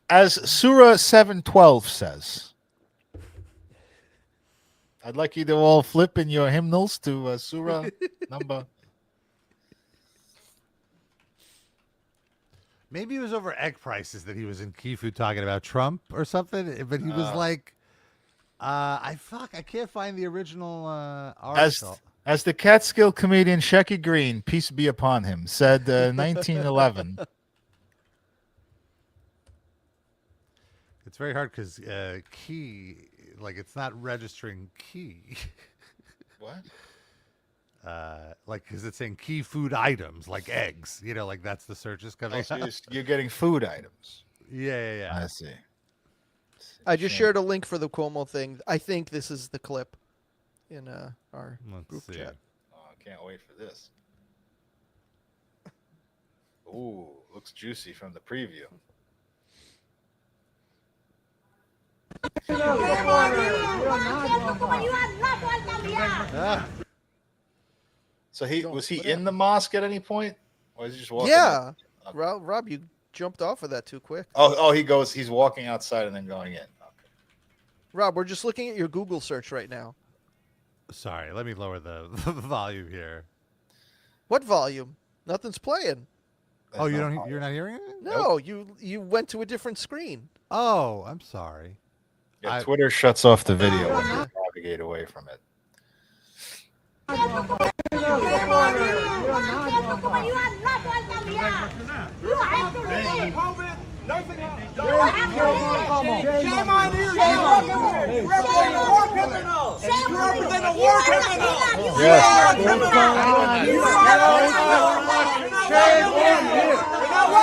As Surah 7:12 says, I'd like you to all flip in your hymnals to Surah number. Maybe it was over egg prices that he was in Key Food talking about Trump or something. But he was like, I can't find the original article. As the Catskill comedian Shecky Green, peace be upon him, said 1911. It's very hard because key, like it's not registering key. What? Like because it's saying key food items like eggs. Like that's the search is coming. So up. you're getting food items. Yeah. I see. I just shared a link for the Cuomo thing. I think this is the clip in our group chat. Oh, I can't wait for this. Ooh, looks juicy from the preview. So was he in the mosque at any point? Or is he just walking? Yeah, out? Rob, you jumped off of that too quick. Oh, he's walking outside and then going in. Okay. Rob, we're just looking at your Google search right now. Sorry, let me lower the volume here. What volume? Nothing's playing. Oh, you're not hearing it? No, you went to a different screen. Oh, I'm sorry. Yeah, Twitter shuts off the video when you're navigate away from it.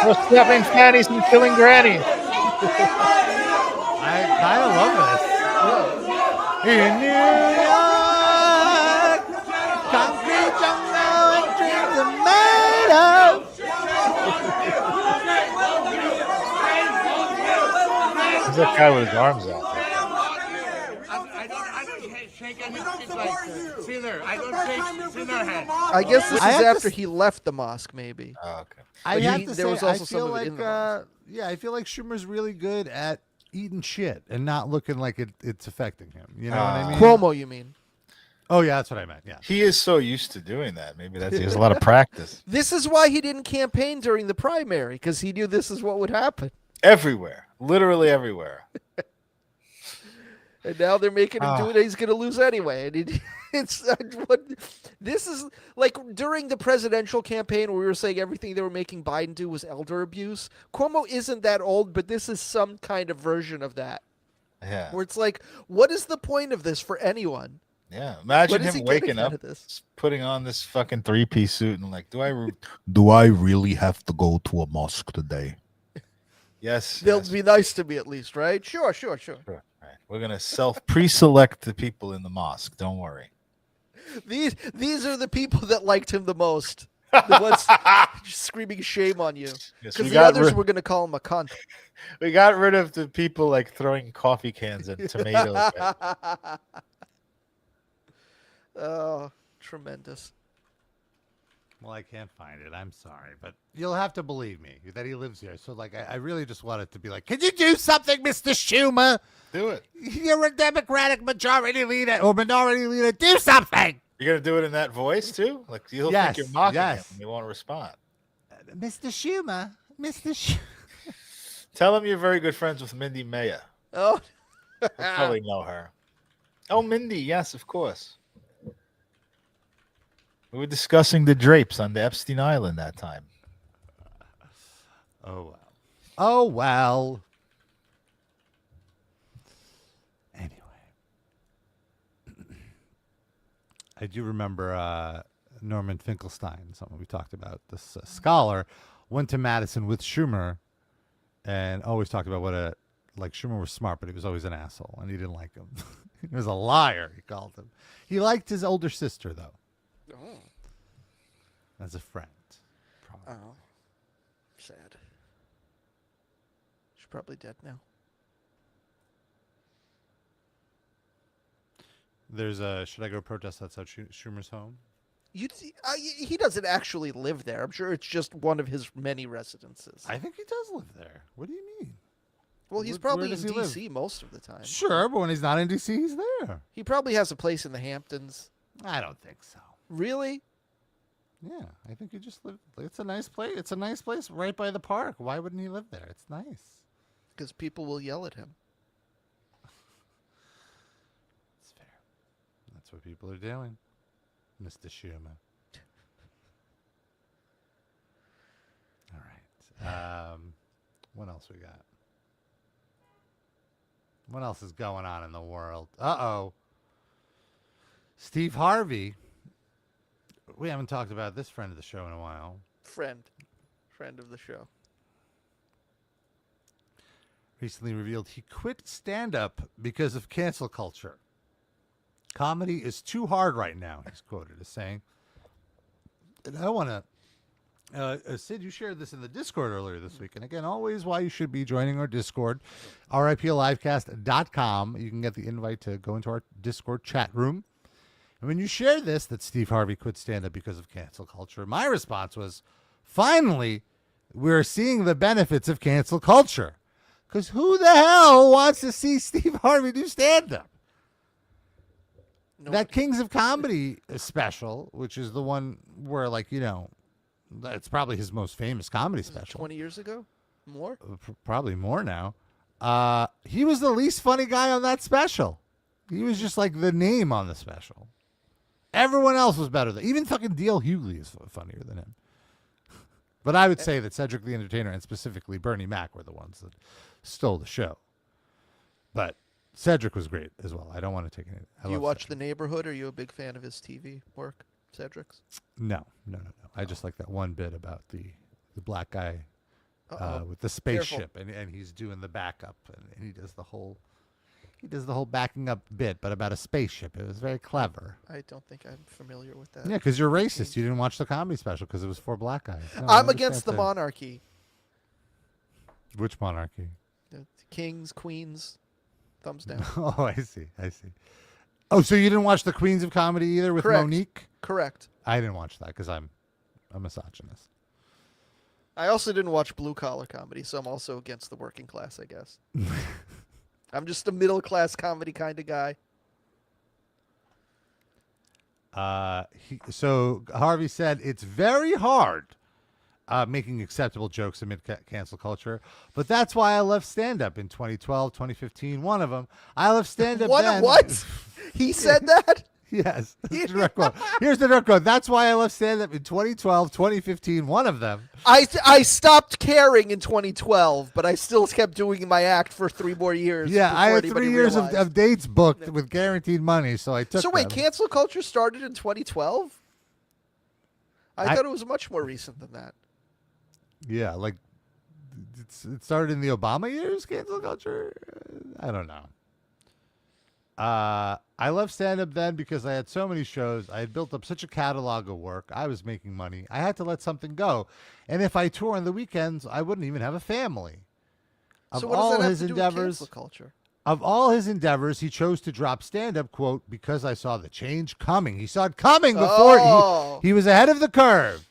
We're snapping fannies and killing grannies. I kind of love this. In New York, concrete jungle and dreams are made of. There's that guy with his arms out. I guess this is after he left the mosque, maybe. Oh, okay. I have to there say, was also I some feel of it like, in the mosque. yeah, I feel like Schumer's really good at eating shit and not looking like it's affecting him. You know what I mean? Cuomo, you mean? Oh yeah, that's what I meant. Yeah, he is so used to doing that. Maybe he has a lot of practice. This is why he didn't campaign during the primary, because he knew this is what would happen. Everywhere, literally everywhere. And now they're making him do it. He's going to lose anyway. And this is like during the presidential campaign where we were saying everything they were making Biden do was elder abuse. Cuomo isn't that old, but this is some kind of version of that. Yeah. Where it's like, what is the point of this for anyone? Yeah. Imagine him waking up, putting on this fucking 3-piece suit and like, do I really have to go to a mosque today? Yes. They'll be nice to me at least, right? Sure. Right. We're gonna pre-select the people in the mosque. Don't worry. These are the people that liked him the most. The ones screaming shame on you. Yes, Because the others were going to call him a cunt. We got rid of the people like throwing coffee cans and tomatoes. Oh, tremendous. Well, I can't find it. I'm sorry, but you'll have to believe me that he lives here. So, like, I really just wanted to be like, can you do something, Mr. Schumer? Do it. You're a Democratic majority leader or minority leader. Do something. You're gonna do it in that voice too? Like he'll think you're mocking him and he won't respond. Mr. Schumer. Tell him you're very good friends with Mindy Maya. Oh. I probably know her. Oh, Mindy, yes, of course. We were discussing the drapes on the Epstein Island that time. Oh, well. Anyway. I do remember Norman Finkelstein, something we talked about. This scholar went to Madison with Schumer and always talked about Schumer was smart, but he was always an asshole, and he didn't like him. He was a liar, he called him. He liked his older sister, though. Oh. As a friend. Probably. Oh. Sad. She's probably dead now. There's should I go protest outside Schumer's home? He doesn't actually live there. I'm sure it's just one of his many residences. I think he does live there. What do you mean? Well, he's probably in D.C. most of the time. Sure, but when he's not in D.C., he's there. He probably has a place in the Hamptons. I don't think so. Really? Yeah, I think he just live. It's a nice place. It's a nice place right by the park. Why wouldn't he live there? It's nice. Because people will yell at him. It's fair. That's what people are doing, Mr. Schumer. All right. What else we got? What else is going on in the world? Uh-oh. Steve Harvey. We haven't talked about this friend of the show in a while. Friend of the show. Recently revealed he quit stand-up because of cancel culture. Comedy is too hard right now, he's quoted as saying. And I want to... Sid, you shared this in the Discord earlier this week. And again, always why you should be joining our Discord, riplivecast.com. You can get the invite to go into our Discord chat room. And when you share this, that Steve Harvey quit stand-up because of cancel culture, my response was, finally, we're seeing the benefits of cancel culture. Because who the hell wants to see Steve Harvey do stand-up? That Kings of Comedy special, which is the one where, it's probably his most famous comedy special. 20 years ago? More? Probably more now. He was the least funny guy on that special. He was just like the name on the special. Everyone else was better than even fucking D.L. Hughley is funnier than him. But I would say that Cedric the Entertainer and specifically Bernie Mac were the ones that stole the show. But Cedric was great as well. I don't want to take it. You watch The Neighborhood? Are you a big fan of his TV work, Cedric's? No. I just like that one bit about the black guy with the spaceship, and he's doing the backup, and he does the whole backing up bit, but about a spaceship. It was very clever. I don't think I'm familiar with that. Yeah, because you're racist. You didn't watch the comedy special because it was for black guys. No, I'm against the monarchy. Which monarchy? The kings, queens, thumbs down. Oh, I see. Oh, so you didn't watch the Queens of Comedy either with Correct. Monique? Correct. I didn't watch that because I'm a misogynist. I also didn't watch blue collar comedy, so I'm also against the working class, I guess. I'm just a middle class comedy kind of guy. So Harvey said it's very hard making acceptable jokes amid cancel culture, but that's why I left stand-up in 2012, 2015. One of them. I left stand-up then. What? He said that? Yes. That's the direct quote. Here's the direct quote. That's why I left stand-up in 2012, 2015. One of them. I stopped caring in 2012, but I still kept doing my act for 3 more years. Yeah, I had anybody 3 years realized. of dates booked with guaranteed money, so I took So wait, them. cancel culture started in 2012? I thought it was much more recent than that. Yeah, like it started in the Obama years, cancel culture. I don't know. I left stand-up then because I had so many shows. I had built up such a catalog of work. I was making money. I had to let something go. And if I tour on the weekends, I wouldn't even have a family. So what does that have to do with cancel culture? Of all his endeavors, he chose to drop stand-up, quote, because I saw the change coming. He saw it coming before he was ahead of the curve.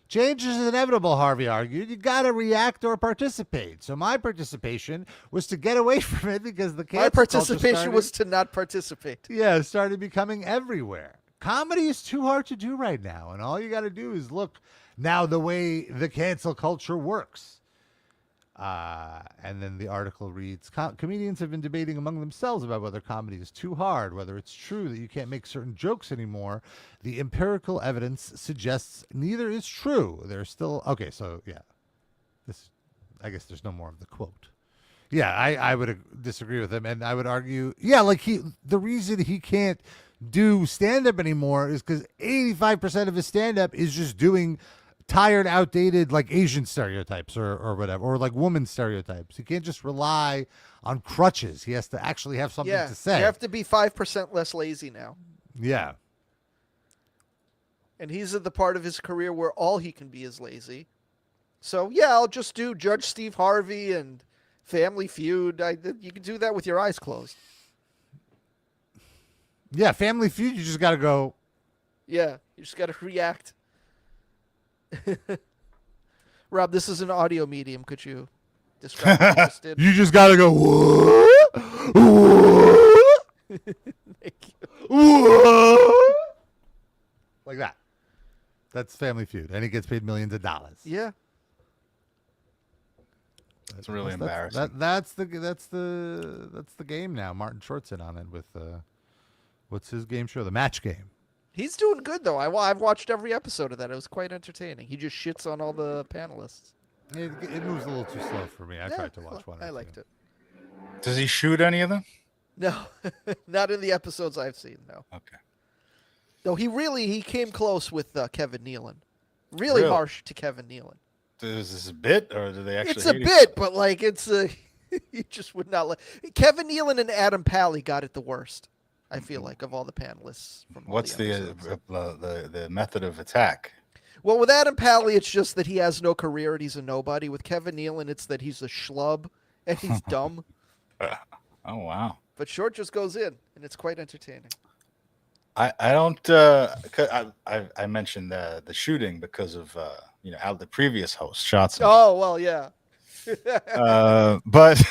Change is inevitable, Harvey argued. You got to react or participate. So my participation was to get away from it because the cancel My culture participation started, was to not participate. yeah, started becoming everywhere. Comedy is too hard to do right now, and all you got to do is look now the way the cancel culture works. And then the article reads, comedians have been debating among themselves about whether comedy is too hard, whether it's true that you can't make certain jokes anymore. The empirical evidence suggests neither is true. There's still, okay, so yeah, I guess there's no more of the quote. Yeah, I would disagree with him, and I would argue, yeah, like the reason he can't do stand-up anymore is because 85% of his stand-up is just doing tired, outdated, like Asian stereotypes or whatever, or like woman stereotypes. He can't just rely on crutches. He has to actually have something to say. You have to be 5% less lazy now. Yeah. And he's at the part of his career where all he can be is lazy. So, yeah, I'll just do Judge Steve Harvey and Family Feud. You can do that with your eyes closed. Yeah, Family Feud, you just got to go. Yeah, you just got to react. Rob, this is an audio medium. Could you describe what you just did? You just got to go, what? What? Thank you. What? Like that. That's Family Feud, and he gets paid millions of dollars. Yeah. It's really embarrassing. That's the game now. Martin Short's in on it with what's his game show? The Match Game. He's doing good, though. I've watched every episode of that. It was quite entertaining. He just shits on all the panelists. It moves a little too slow for me. I tried to watch one. I liked it. Does he shoot any of them? No, not in the episodes I've seen, no. Okay. Though he came close with Kevin Nealon. Really harsh to Kevin Nealon. Is this a bit, or do they actually It's a hate bit, but like it's a... you just would not let... Kevin Nealon and Adam Pally got it the worst. I feel like, of all the panelists. What's the method of attack? Well, with Adam Pally, it's just that he has no career and he's a nobody. With Kevin Nealon, it's that he's a schlub and he's dumb. Oh, wow. But Short just goes in, and it's quite entertaining. I don't. I mentioned the shooting because of the previous host shots. Oh well, yeah. But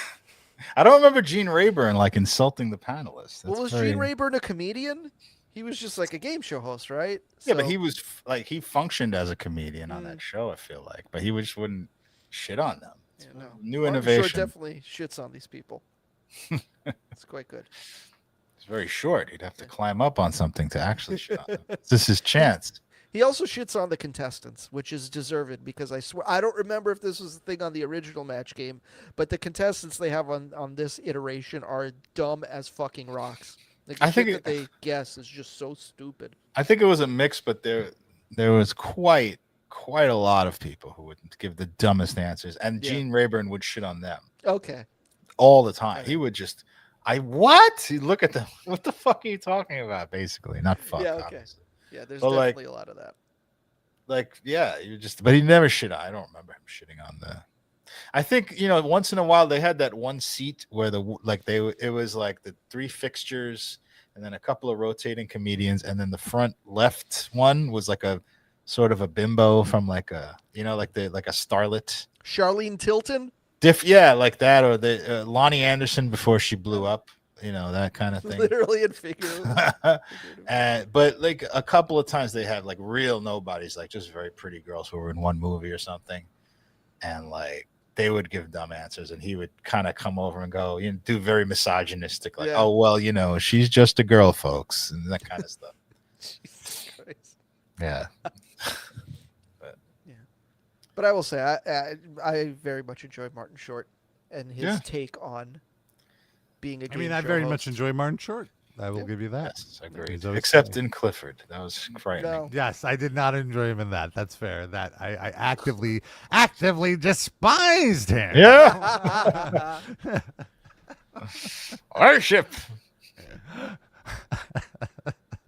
I don't remember Gene Rayburn like insulting the panelists. Well, was Gene Rayburn a comedian? He was just like a game show host, right? Yeah, but he was like he functioned as a comedian on that show. I feel like, but he just wouldn't shit on them. Yeah, no. New Martin innovation. Short definitely shits on these people. It's quite good. It's It's very short. He'd have to climb up on something to actually shit on them. This is his chance. He also shits on the contestants, which is deserved because I swear I don't remember if this was a thing on the original match game, but the contestants they have on this iteration are dumb as fucking rocks. Like, the shit that they guess is just so stupid. I think it was a mix, but there was quite a lot of people who would give the dumbest answers, and Gene Rayburn would shit on them. Okay. All the time. He would just, he'd look at them. What the fuck are you talking about? Basically, not fuck. Yeah. Okay. Obviously. Yeah. There's But definitely a lot of that. Like, yeah, but he never shit on. I don't remember him shitting on I think, once in a while they had that one seat where it was like the 3 fixtures and then a couple of rotating comedians, and then the front left one was like a sort of a bimbo from like a starlet. Charlene Tilton? Yeah, like that, or the Lonnie Anderson before she blew up, that kind of thing. Literally and figuratively. But like a couple of times they had like real nobodies, like just very pretty girls who were in one movie or something, and like they would give dumb answers, and he would kind of come over and go, do very misogynistic, like, oh well, she's just a girl, folks, and that kind of stuff. Jesus Christ. Yeah. But I will say, I very much enjoy Martin Short and his take on being a game I show very host. much enjoy Martin Short. I will give you that. Yes, agreed. He's always Except funny. in Clifford. That was frightening. No. Yes, I did not enjoy him in that. That's fair. That I actively despised him. Yeah. Worship.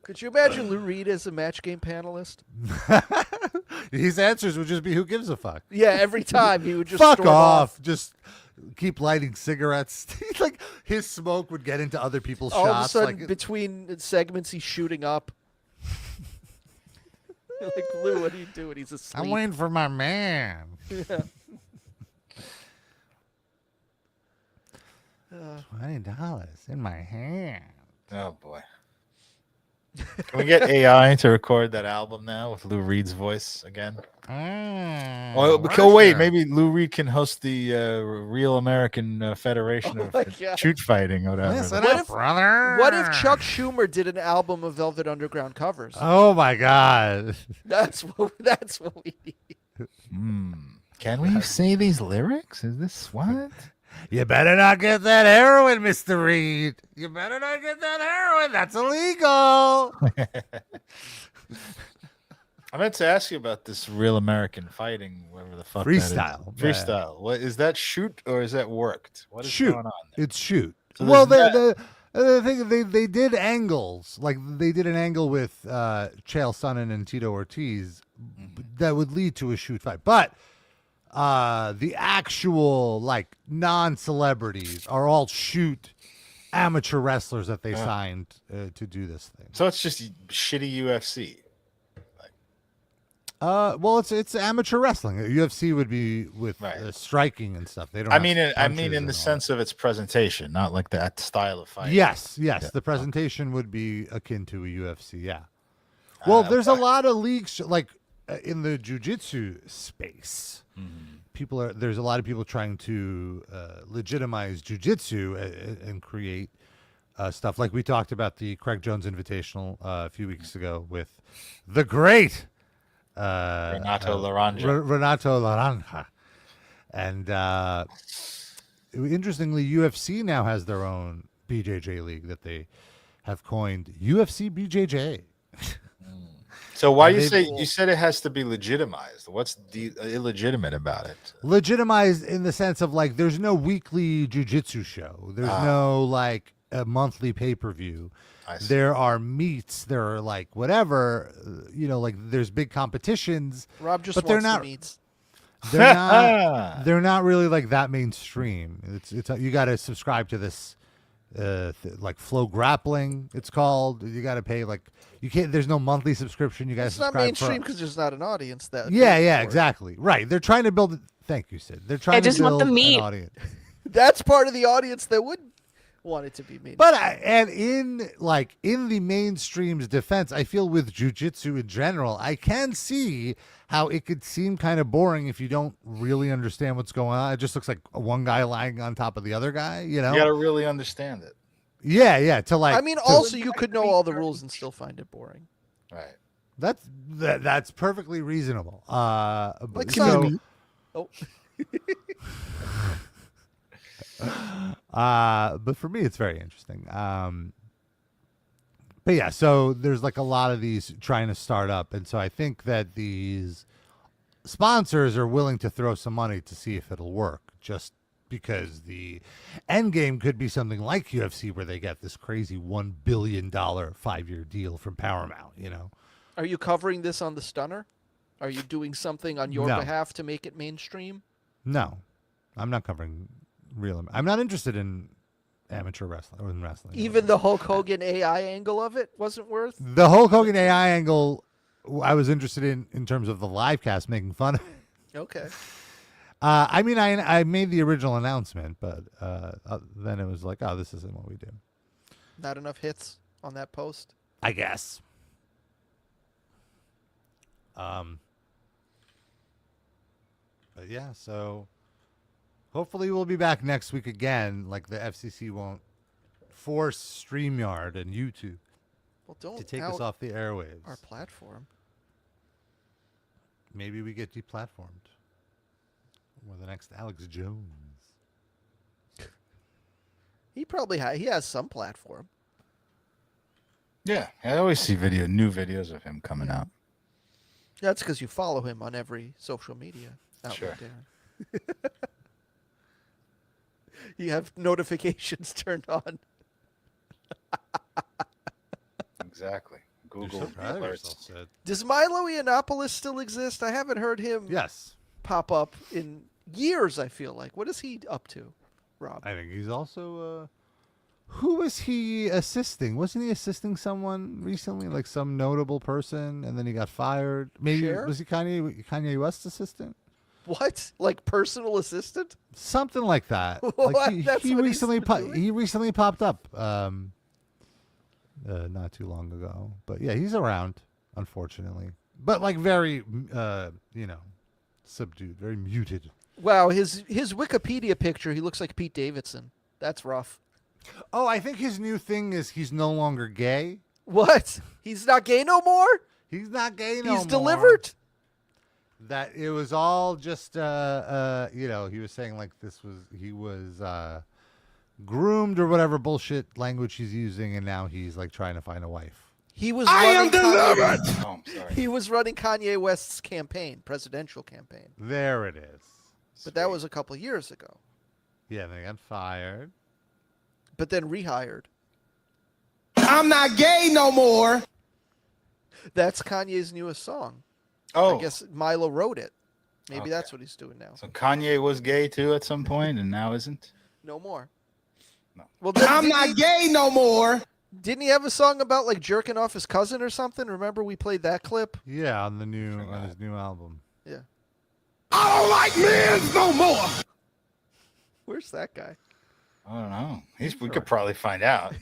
Could you imagine Lou Reed as a match game panelist? His answers would just be, "Who gives a fuck?" Yeah, every time he would just fuck storm off. Just keep lighting cigarettes. Like his smoke would get into other people's All shots. of a sudden, like, between segments, he's shooting up. Like, Lou, what are you doing? He's asleep. I'm waiting for my man. Yeah. $20 in my hand. Oh boy. Can we get AI to record that album now with Lou Reed's voice again? Wait, maybe Lou Reed can host the Real American Federation of Shoot Fighting or whatever. Listen up, brother. What if Chuck Schumer did an album of Velvet Underground covers? Oh my God. That's what we need. Can we say these lyrics? Is this what? You better not get that heroin, Mr. Reed. You better not get that heroin. That's illegal. I meant to ask you about this Real American Fighting, whatever the fuck Freestyle. That is. Freestyle. What is that? Shoot or is that worked? What is shoot. going on there? It's shoot. So well, there's the thing they did angles, like they did an angle with Chael Sonnen and Tito Ortiz that would lead to a shoot fight, but the actual like non-celebrities are all shoot amateur wrestlers that they signed to do this thing. So it's just shitty UFC. Well, it's amateur wrestling. UFC would be with striking and stuff. They don't. I mean in the sense of its presentation, not like that style of fight. Yes. The presentation would be akin to a UFC. Yeah. Well, there's a lot of leagues like in the jiu-jitsu space. There's a lot of people trying to legitimize jiu-jitsu and create stuff like we talked about the Craig Jones Invitational a few weeks ago with the great Renato Laranja. And interestingly, UFC now has their own BJJ league that they have coined UFC BJJ. So why you said it has to be legitimized? What's illegitimate about it? Legitimized in the sense of like there's no weekly jiu-jitsu show. There's no like a monthly pay-per-view. There are meets. There are like whatever, like there's big competitions. Rob just but wants they're not. the meets. They're not really like that mainstream. It's you got to subscribe to this, like Flow Grappling. It's called. You got to pay like you can't. There's no monthly subscription. You got to subscribe. It's not mainstream because there's not an audience that. Yeah, exactly. Right. They're trying to build. Thank you, Sid. They're trying to build an audience. That's part of the audience that would want it to be mainstream. But in the mainstream's defense, I feel with jiu-jitsu in general, I can see how it could seem kind of boring if you don't really understand what's going on. It just looks like one guy lying on top of the other guy, You got to really understand it. Yeah. To like. I mean, also you could know all the rules and still find it boring. Right. That's perfectly reasonable. Like so, oh. But for me, it's very interesting. But yeah, so there's like a lot of these trying to start up, and so I think that these sponsors are willing to throw some money to see if it'll work, just because the end game could be something like UFC, where they get this crazy $1 billion 5-year deal from Paramount. Are you covering this on the Stunner? Are you doing something on your No. behalf to make it mainstream? No, I'm not covering real. I'm not interested in amateur wrestling or in wrestling. Even the Hulk Hogan AI angle of it wasn't worth? The Hulk Hogan AI angle, I was interested in terms of the live cast making fun of it. Okay. I mean, I made the original announcement, but then it was like, oh, this isn't what we do. Not enough hits on that post? I guess. But yeah, so hopefully we'll be back next week again. Like the FCC won't force StreamYard and YouTube to take us off the airwaves. Our platform. Maybe we get deplatformed. We're the next Alex Jones. He probably he has some platform. Yeah, I always see new videos of him coming out. That's because you follow him on every social media outlet, Sure. Darren. You have notifications turned on. Exactly. Google You're so proud of alerts. yourself, Sid. Does Milo Yiannopoulos still exist? I haven't heard him Yes. pop up in years, I feel like. What is he up to, Rob? I think he's also who was he assisting? Wasn't he assisting someone recently, like some notable person, and then he got fired? Maybe Cher? was he Kanye West's assistant? What? Like personal assistant? Something like that. What? Like That's he what he's recently been doing? he recently popped up not too long ago. But yeah, he's around, unfortunately. But like very subdued, very muted. Wow, his Wikipedia picture, he looks like Pete Davidson. That's rough. Oh, I think his new thing is he's no longer gay. What? He's not gay no more? He's not gay no more. He's delivered? That it was all just he was saying like he was groomed or whatever bullshit language he's using, and now he's like trying to find a wife. He was I am running delivered! Oh, I'm sorry. He was running Kanye West's presidential campaign. There it is. But that was a couple years ago. Yeah, they got fired. But then rehired. I'm not gay no more. That's Kanye's newest song. Oh, I guess Milo wrote it. Maybe Okay. that's what he's doing now. so Kanye was gay too at some point, and now isn't. No more. No. Well, I'm not gay no more. Didn't he have a song about like jerking off his cousin or something? Remember we played that clip? Yeah, on his new album. Yeah. I don't like men no more. Where's that guy? I don't know. We could probably find out.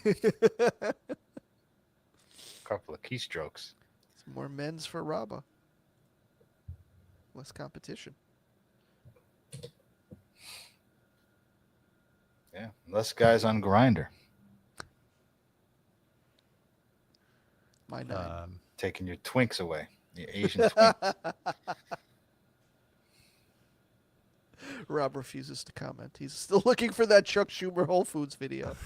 Couple of keystrokes. Some more men's for Rabba. Less competition. Yeah, less guys on Grinder. My nine. Taking your twinks away. The Asian twinks. Rob refuses to comment. He's still looking for that Chuck Schumer Whole Foods video.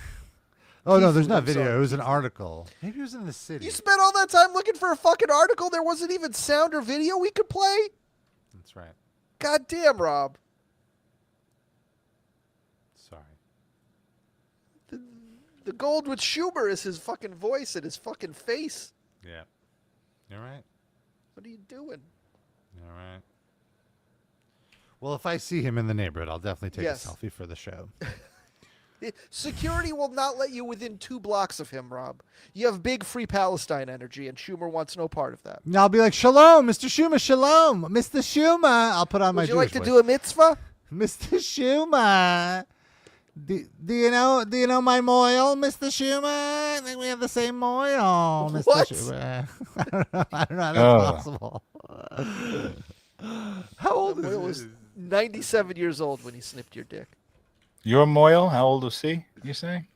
Oh no, there's Key not food, I'm video. sorry. It was an article. Maybe it was in the city. You spent all that time looking for a fucking article. There wasn't even sound or video we could play. That's right. God damn, Rob. Sorry. The gold with Schumer is his fucking voice and his fucking face. Yeah. You're right. What are you doing? All right. Well, if I see him in the neighborhood, I'll definitely take Yes. a selfie for the show. Security will not let you within 2 blocks of him, Rob. You have big free Palestine energy, and Schumer wants no part of that. And I'll be like, "Shalom, Mr. Schumer, shalom, Mr. Schumer." I'll put on my Would you Jewish like to voice. do a mitzvah? Mr. Schumer. Do you know my moil, Mr. Schumer? I think we have the same moil, Mr. What? Schumer. I don't know how that's possible. How old Will is was this? 97 years old when he snipped your dick. Your Moyle, how old was he? You say?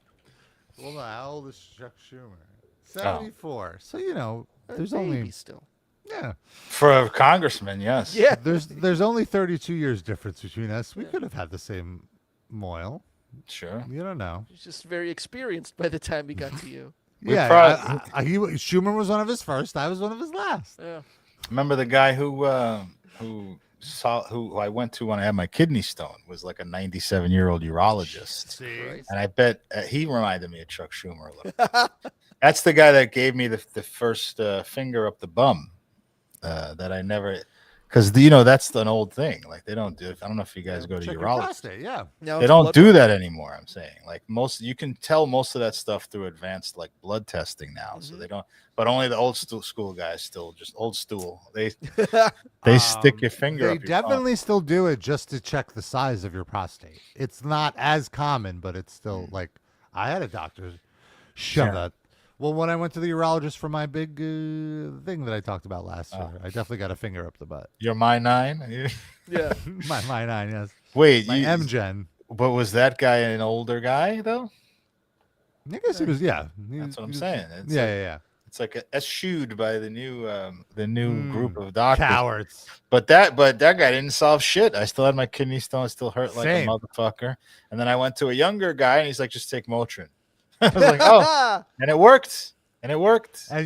Well, how old is Chuck Schumer? 74. So there's only still. Yeah. For a congressman, yes. Yeah. There's only 32 years difference between us. We could have had the same moil. Sure. You don't know. He's just very experienced by the time he got to you. Schumer was one of his first. I was one of his last. Yeah. Remember the guy who I went to when I had my kidney stone was like a 97-year-old urologist. And I bet he reminded me of Chuck Schumer a little. That's the guy that gave me the first finger up the bum that I never, because that's an old thing. Like they don't do. I don't know if you guys go to urologists. Prostate, yeah. They don't do that anymore. I'm saying, like you can tell most of that stuff through advanced like blood testing now. So they don't. But only the old school guys still just old stool. They stick your finger. They up your definitely still do it just to check the size of your prostate. It's not as common, but it's still like I had a doctor shove that. Well, when I went to the urologist for my big thing that I talked about last year, I definitely got a finger up the butt. Your my 9? Yeah. my 9, yes. Wait, my M-Gen. But was that guy an older guy though? I guess he was. Yeah, that's what I'm saying. Yeah. It's like eschewed by the new group of doctors. Cowards. But that guy didn't solve shit. I still had my kidney stone, still hurt like Same. a motherfucker. And then I went to a younger guy, and he's like, "Just take Motrin." I was like, "Oh," and it worked. And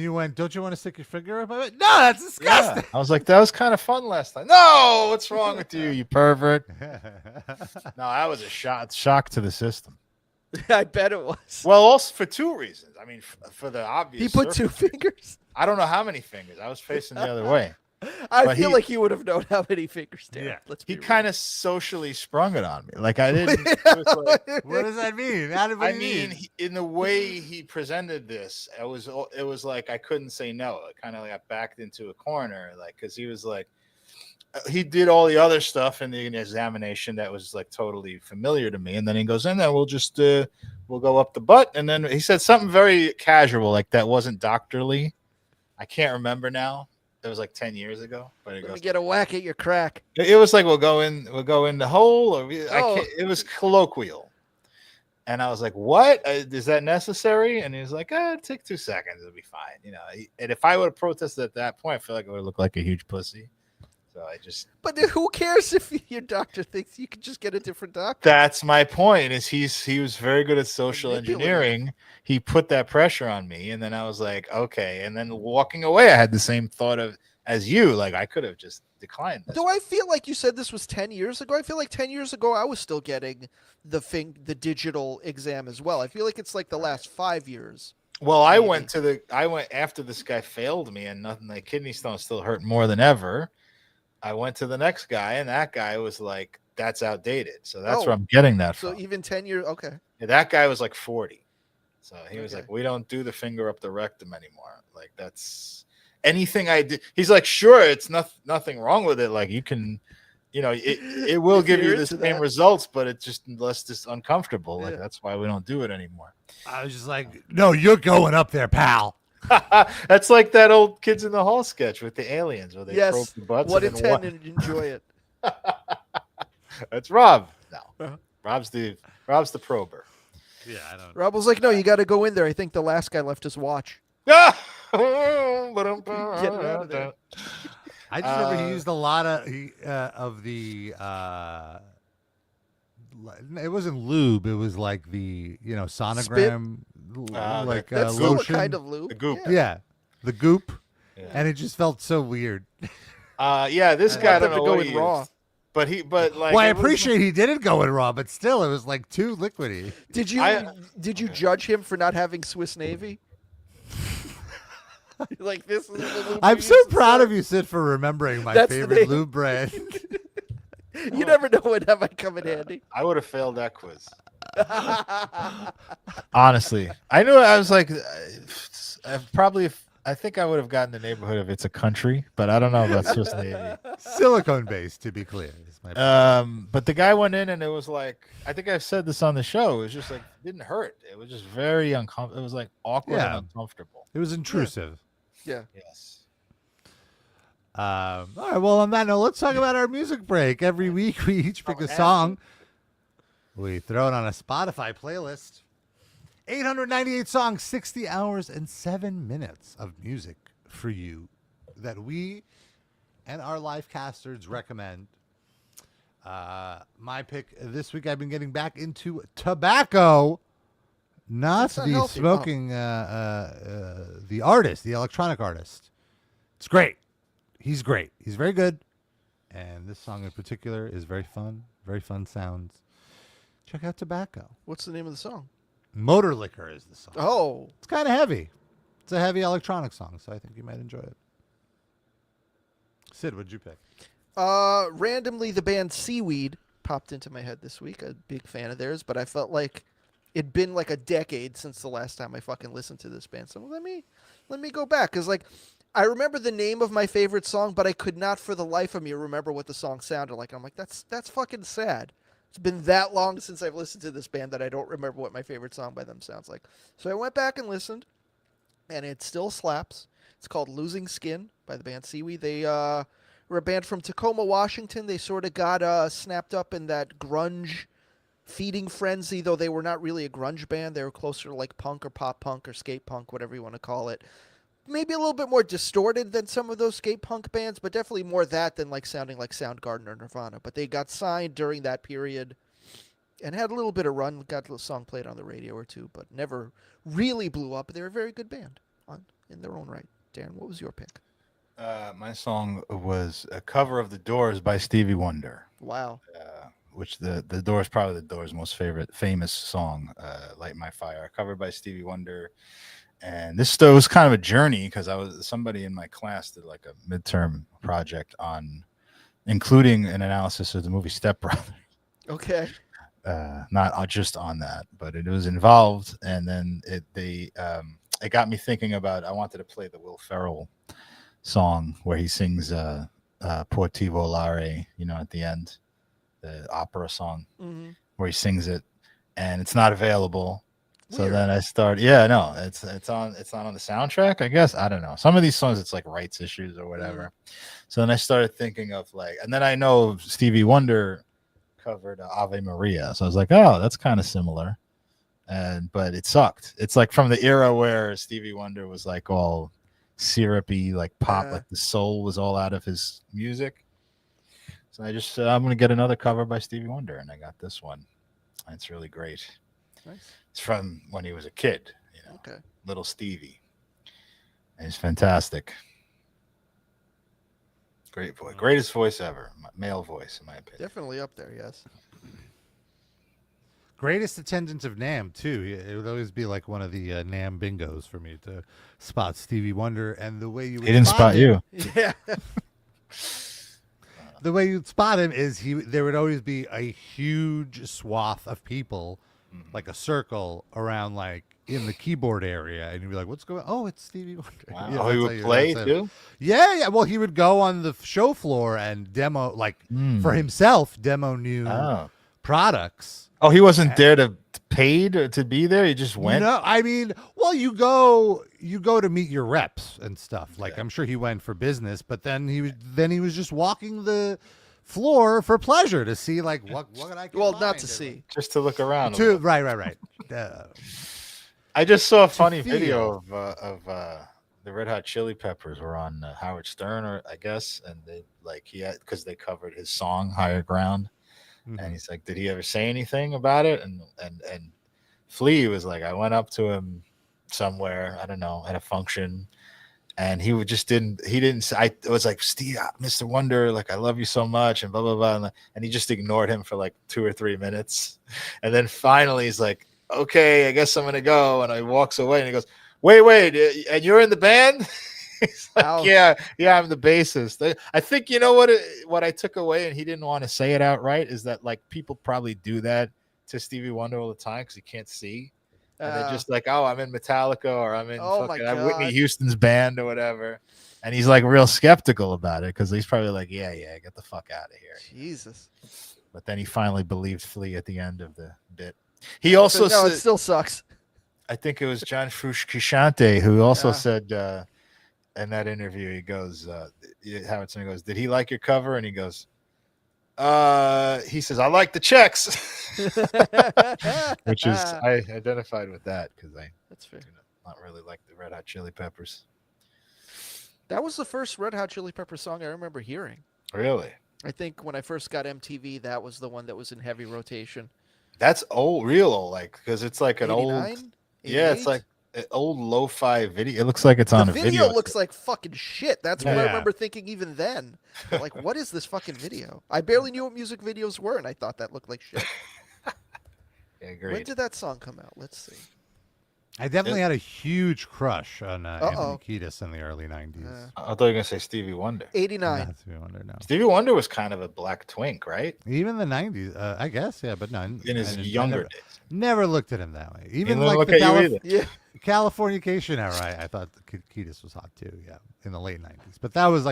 you went, "Don't you want to stick your finger up?" I went, "No, that's disgusting." Yeah. I was like, "That was kind of fun last time." No, what's wrong with you, you pervert? No, that was a shock to the system. I bet it was. Well, also for two reasons. I mean, for the obvious. He put 2 fingers. I don't know how many fingers. I was facing the other way. I feel like you would have known how many fingers. Dan. Yeah. Let's He be kind of socially sprung it on me. Like I didn't. What does that mean? What do you mean? In the way he presented this, it was like I couldn't say no. I kind of got backed into a corner, like because he was like. He did all the other stuff in the examination that was like totally familiar to me, and then he goes, "And then we'll just we'll go up the butt," and then he said something very casual, like that wasn't doctorly. I can't remember now. It was like 10 years ago. But Let me get a whack at your crack. It was like we'll go in the hole, or it was colloquial, and I was like, "What is that necessary?" And he was like, "Take 2 seconds, it'll be fine." And if I would have protested at that point, I feel like I would have looked like a huge pussy. But who cares if your doctor thinks you can just get a different doctor? That's my point. Is he was very good at social engineering. He put that pressure on me, and then I was like, okay. And then walking away, I had the same thought as you. Like I could have just declined this. Do I feel like you said this was 10 years ago? I feel like 10 years ago I was still getting the digital exam as well. I feel like it's like the last 5 years. Well, I went after this guy failed me, and nothing. My kidney stone still hurt more than ever. I went to the next guy, and that guy was like, "That's outdated." So that's where I'm getting that from. So even 10 years, okay. Yeah, that guy was like 40. So he was like, "We don't do the finger up the rectum anymore. Like that's anything I did." He's like, "Sure, it's nothing wrong with it. Like you can, it will give you the same results, but it's just less uncomfortable. Like that's why we don't do it anymore." I was just like, "No, you're going up there, pal." That's like that old Kids in the Hall sketch with the aliens where they probe the butts. What intend and enjoy it. That's Rob. No, Rob's the prober. Yeah, I don't. Rob was like, "No, you got to go in there. I think the last guy left his watch." Get it out of there. I just remember he used a lot of the. It wasn't lube. It was like the sonogram, that's still lotion. a kind of lube. The goop. Yeah, the goop, and it just felt so weird. This guy I don't know what he raw. used. But like. Well, I appreciate he didn't go in raw, but still, it was like too liquidy. Did you judge him for not having Swiss Navy? Like this is the lube I'm so proud of you, Sid, for remembering my favorite lube brand. You never know when that might come in handy. I would have failed that quiz. Honestly, I knew. I was like, I think I would have gotten the neighborhood if it's a country, but I don't know about Swiss Navy. Silicone based, to be clear. But the guy went in and it was like, I think I've said this on the show. It was just like, it didn't hurt. It was just very uncomfortable. It was like awkward and uncomfortable. It was intrusive. Yeah. Yes. All right. Well, on that note, let's talk about our music break. Every week, we each pick a song. We throw it on a Spotify playlist, 898 songs, 60 hours, and 7 minutes of music for you that we and our live casters recommend. My pick this week, I've been getting back into tobacco, not the healthy. smoking, the artist, the electronic artist. It's great. He's great. He's very good. And this song in particular is very fun sounds. Check out Tobacco. What's the name of the song? Motor Liquor is the song. Oh. It's kind of heavy. It's a heavy electronic song, so I think you might enjoy it. Sid, what'd you pick? Randomly, the band Seaweed popped into my head this week. A big fan of theirs, but I felt like it'd been like a decade since the last time I fucking listened to this band. So let me go back, because like I remember the name of my favorite song, but I could not for the life of me remember what the song sounded like. I'm like, that's fucking sad. It's been that long since I've listened to this band that I don't remember what my favorite song by them sounds like. So I went back and listened, and it still slaps. It's called Losing Skin by the band Seaweed. They were a band from Tacoma, Washington. They sort of got snapped up in that grunge feeding frenzy, though they were not really a grunge band. They were closer to like punk or pop punk or skate punk, whatever you want to call it. Maybe a little bit more distorted than some of those skate punk bands, but definitely more that than like sounding like Soundgarden or Nirvana. But they got signed during that period and had a little bit of run, got a little song played on the radio or two, but never really blew up. They were a very good band in their own right. Darren, what was your pick? My song was a cover of The Doors by Stevie Wonder. Wow. Which the Doors, probably the Doors' most famous song, Light My Fire, covered by Stevie Wonder. And this was kind of a journey, because somebody in my class did like a midterm project on including an analysis of the movie Step Brothers. Okay. Not just on that, but it was involved. And then it got me thinking about, I wanted to play the Will Ferrell song where he sings Por Ti Volare, at the end, the opera song, where he sings it, and it's not available. So Weird. then I started. Yeah, no, it's not on the soundtrack, I guess. I don't know. Some of these songs, it's like rights issues or whatever. So then I started thinking of and then I know Stevie Wonder covered Ave Maria, so I was like, oh, that's kind of similar. But it sucked. It's like from the era where Stevie Wonder was like all syrupy, like pop, like the soul was all out of his music. So I just I'm gonna get another cover by Stevie Wonder, and I got this one. And it's really great. Nice. It's from when he was a kid, Okay. little Stevie. And he's fantastic. Great voice, greatest voice ever, male voice in my opinion. Definitely up there, yes. Greatest attendance of NAMM, too. It would always be like one of the NAMM bingos for me to spot Stevie Wonder. And the way you would He didn't spot you. Yeah. The way you'd spot him is there would always be a huge swath of people, like a circle around like in the keyboard area, and you'd be like, what's going on? Oh, it's Stevie Wonder. Wow. Yeah, Oh, he that's would how play that's too? Yeah. Well, he would go on the show floor and demo, like for himself, demo new products. Oh, he wasn't there to paid to be there. He just went. No, I mean, well, you go to meet your reps and stuff. Like I'm sure he went for business, but then he was just walking the floor for pleasure to see like what can I get not to see, just to look around. Right. I just saw a funny video of the Red Hot Chili Peppers were on Howard Stern, or I guess, and they because they covered his song Higher Ground. And he's like, did he ever say anything about it? And Flea was like, I went up to him somewhere, I don't know, at a function, and he didn't say. I was like, Steve, Mr. Wonder, like, I love you so much, and blah blah blah, and he just ignored him for like 2 or 3 minutes, and then finally he's like, okay, I guess I'm gonna go, and he walks away, and he goes, wait, and you're in the band? He's like, yeah, I'm the bassist. I think what I took away, and he didn't want to say it outright, is that like people probably do that to Stevie Wonder all the time because he can't see, and they're just like, oh, I'm in Metallica, or I'm in I'm Whitney Houston's band or whatever, and he's like real skeptical about it because he's probably like, yeah, get the fuck out of here. Jesus. But then he finally believed Flea at the end of the bit. He also it still sucks. I think it was John Frusciante who also said. In that interview, he goes, Howard Stern goes, did he like your cover? And he goes, He says, I like the checks. Which is, I identified with that because That's fair. Not really like the Red Hot Chili Peppers. That was the first Red Hot Chili Pepper song I remember hearing. Really? I think when I first got MTV, that was the one that was in heavy rotation. That's old, real old, like, because it's like an 89? old. Yeah, it's like an old lo-fi video. It looks like it's on a video. The video looks like fucking shit. That's what I Yeah. remember thinking even then. But like, what is this fucking video? I barely knew what music videos were, and I thought that looked like shit. Yeah, agreed. When did that song come out? Let's see. I definitely had a huge crush on Anthony Kiedis in the early 90s. I thought you were going to say Stevie Wonder. 89. Not Stevie Wonder, no. Stevie Wonder was kind of a black twink, right? Even the 90s, I guess, yeah, but no. In his younger days. Never looked at him that way. Even didn't like look the at you either. Californication era, I thought Kiedis was hot too, yeah, in the late 90s. But that was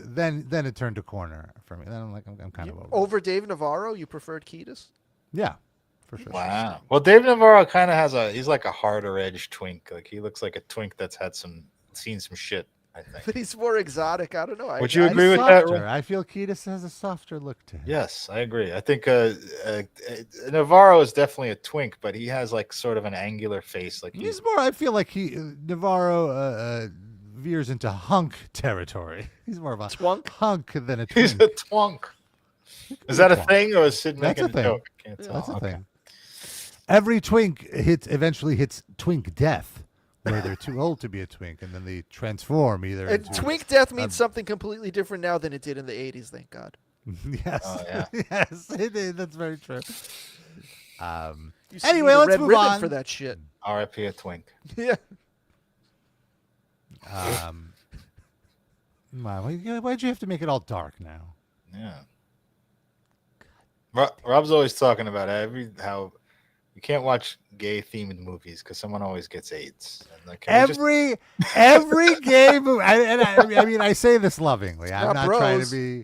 then it turned a corner for me. Then I'm like, I'm kind of over. Over Dave Navarro, you preferred Kiedis? Yeah, for sure. Wow. Well, Dave Navarro kind of he's like a harder edge twink. Like he looks like a twink that's seen some shit, I think. But he's more exotic. I don't know. Would you agree with that? I feel Kiedis has a softer look to him. Yes, I agree. I think Navarro is definitely a twink, but he has like sort of an angular face. Like He's more, I feel like Navarro veers into hunk territory. He's more of a hunk than a twink. He's a twunk. Is that a thing, or is Sid That's making a a thing. joke? I can't tell. That's a Okay. thing. Every twink eventually hits twink death, where they're too old to be a twink, and then they transform either. And into twink death means something completely different now than it did in the 80s, thank God. Yes. Oh, yeah. Yes, it is. That's very true. Used to Anyway, need a let's red move ribbon on. for that shit. R.I.P. a twink. Yeah. Why'd you have to make it all dark now? Yeah. Rob's always talking about how you can't watch gay themed movies because someone always gets AIDS. And like, Every gay movie, I mean, I say this lovingly. I'm not trying to be,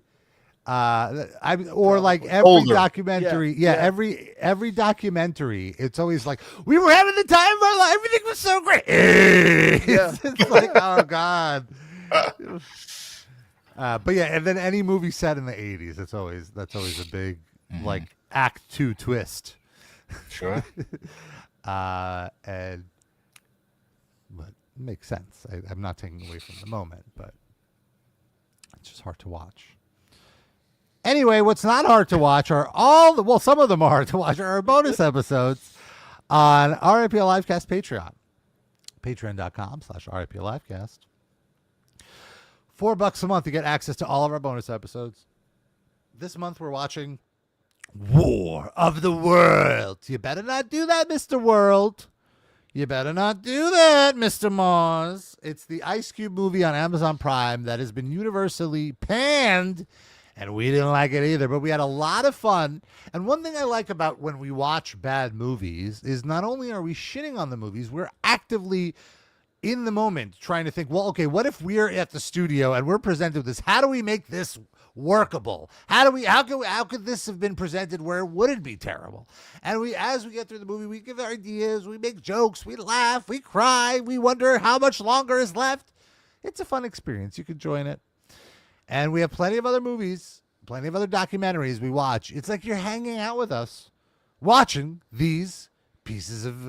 like every Older. documentary. Yeah. Every documentary. It's always like we were having the time of our life. Everything was so great. It's like, oh God. But yeah, and then any movie set in the 80s, that's always a big like Act 2 twist. Sure. But it makes sense. I'm not taking away from the moment, but it's just hard to watch. Anyway, what's not hard to watch are some of them are hard to watch are our bonus episodes on RIPL Livecast Patreon. Patreon.com/RIPL Livecast. $4 a month to get access to all of our bonus episodes. This month we're watching War of the Worlds. You better not do that, Mr. World. You better not do that, Mr. Mars. It's the Ice Cube movie on Amazon Prime that has been universally panned, and we didn't like it either, but we had a lot of fun. And one thing I like about when we watch bad movies is not only are we shitting on the movies, we're actively in the moment trying to think, well, okay, what if we're at the studio and we're presented with this? How do we make this workable? How could this have been presented where it wouldn't be terrible? And as we get through the movie, we give ideas, we make jokes, we laugh, we cry, we wonder how much longer is left. It's a fun experience. You can join it. And we have plenty of other movies, plenty of other documentaries we watch. It's like you're hanging out with us, watching these pieces of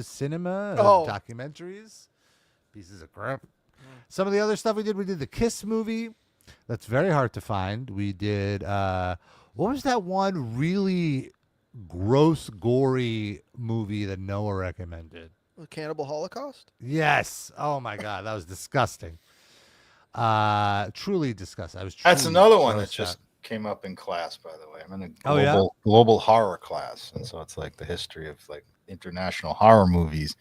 cinema, documentaries, pieces of crap. Some of the other stuff we did the Kiss movie. That's very hard to find. We did, what was that one really gross, gory movie that Noah recommended? The Cannibal Holocaust? Yes. Oh my God, that was disgusting. Truly disgusting. That's another one that just came up in class, by the way. I'm in a global horror class, and so it's like the history of like international horror movies.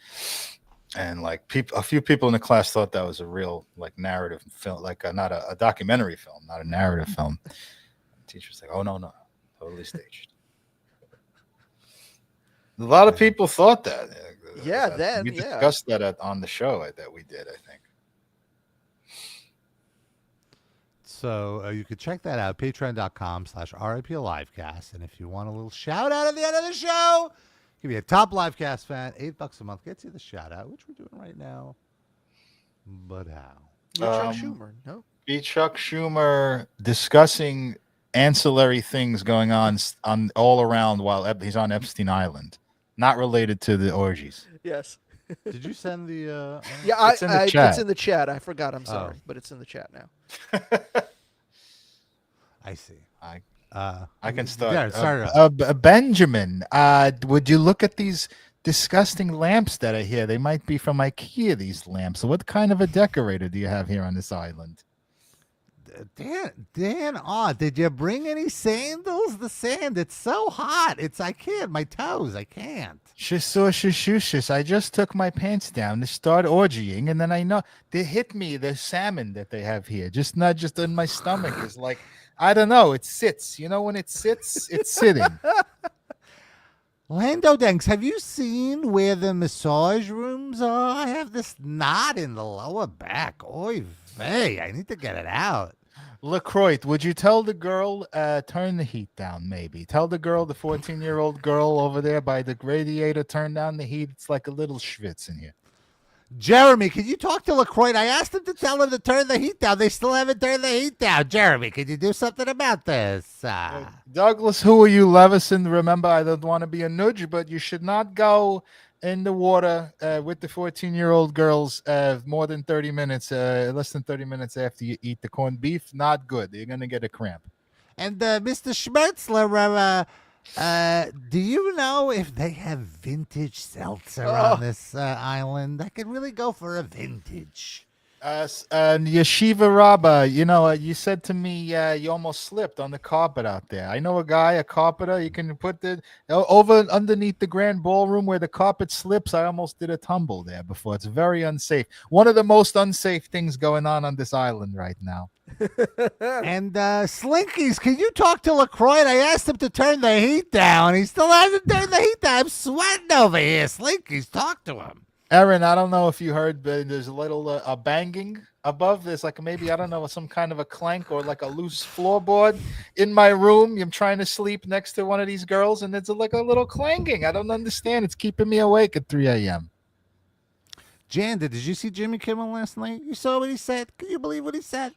And like a few people in the class thought that was a real like narrative film, like not a documentary film, not a narrative film. The teacher's like, "Oh no, totally staged." A lot of people thought that. Yeah, we discussed that on the show that we did, I think. So you could check that out, patreon.com/RIPLivecast. And if you want a little shout out at the end of the show, give you a top Livecast fan, $8 a month gets you the shout out, which we're doing right now. But how? Chuck Schumer, no? Be Chuck Schumer discussing ancillary things going on all around while he's on Epstein Island, not related to the orgies. Yes. Did you send the? Yeah, It's in the chat. It's in the chat. I forgot. I'm sorry, but it's in the chat now. I see. I can start. Yeah, start Benjamin, would you look at these disgusting lamps that are here? They might be from IKEA. These lamps. What kind of a decorator do you have here on this island? Dan, did you bring any sandals? The sand, it's so hot. I can't. My toes, I can't. Shishushis. I just took my pants down to start orgying, and then I know they hit me. The salmon that they have here, not just in my stomach, is like, I don't know. It sits. You know, when it sits, it's sitting. Lando Danks, have you seen where the massage rooms are? I have this knot in the lower back. Oy vey, I need to get it out. LaCroix, would you tell the girl, turn the heat down, maybe? Tell the girl, the 14-year-old girl over there by the radiator, turn down the heat. It's like a little schwitz in here. Jeremy, can you talk to LaCroix? I asked him to tell him to turn the heat down. They still haven't turned the heat down. Jeremy, can you do something about this? Douglas, who are you, Levison? Remember, I don't want to be a nudge, but you should not go in the water with the 14-year-old girls more than 30 minutes, less than 30 minutes after you eat the corned beef. Not good. You're going to get a cramp. And Mr. Schmertzler, do you know if they have vintage seltzer on this island? I could really go for a vintage. Yeshiva Rabba, you said to me you almost slipped on the carpet out there. I know a guy, a carpenter. You can put over underneath the grand ballroom where the carpet slips. I almost did a tumble there before. It's very unsafe. One of the most unsafe things going on this island right now. And Slinkies, can you talk to LaCroix? I asked him to turn the heat down. He still hasn't turned the heat down. I'm sweating over here. Slinkies, talk to him. Aaron, I don't know if you heard, but there's a little a banging above. There's like maybe, I don't know, some kind of a clank or like a loose floorboard in my room. I'm trying to sleep next to one of these girls, and it's like a little clanging. I don't understand. It's keeping me awake at 3 a.m. Janda, did you see Jimmy Kimmel last night? You saw what he said? Can you believe what he said?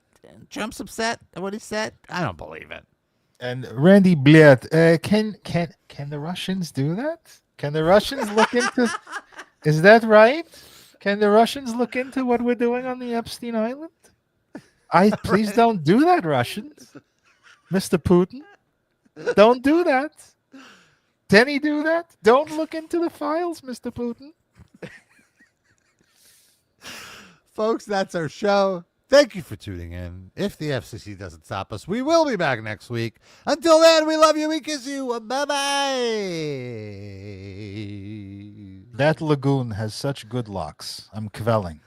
Trump's upset at what he said? I don't believe it. And Randy Bliert, can the Russians do that? Can the Russians look into... Is that right? Can the Russians look into what we're doing on the Epstein Island? Please don't do that, Russians. Mr. Putin, don't do that. Can he do that? Don't look into the files, Mr. Putin. Folks, that's our show. Thank you for tuning in. If the FCC doesn't stop us, we will be back next week. Until then, we love you. We kiss you. Bye-bye. That lagoon has such good locks. I'm kvelling.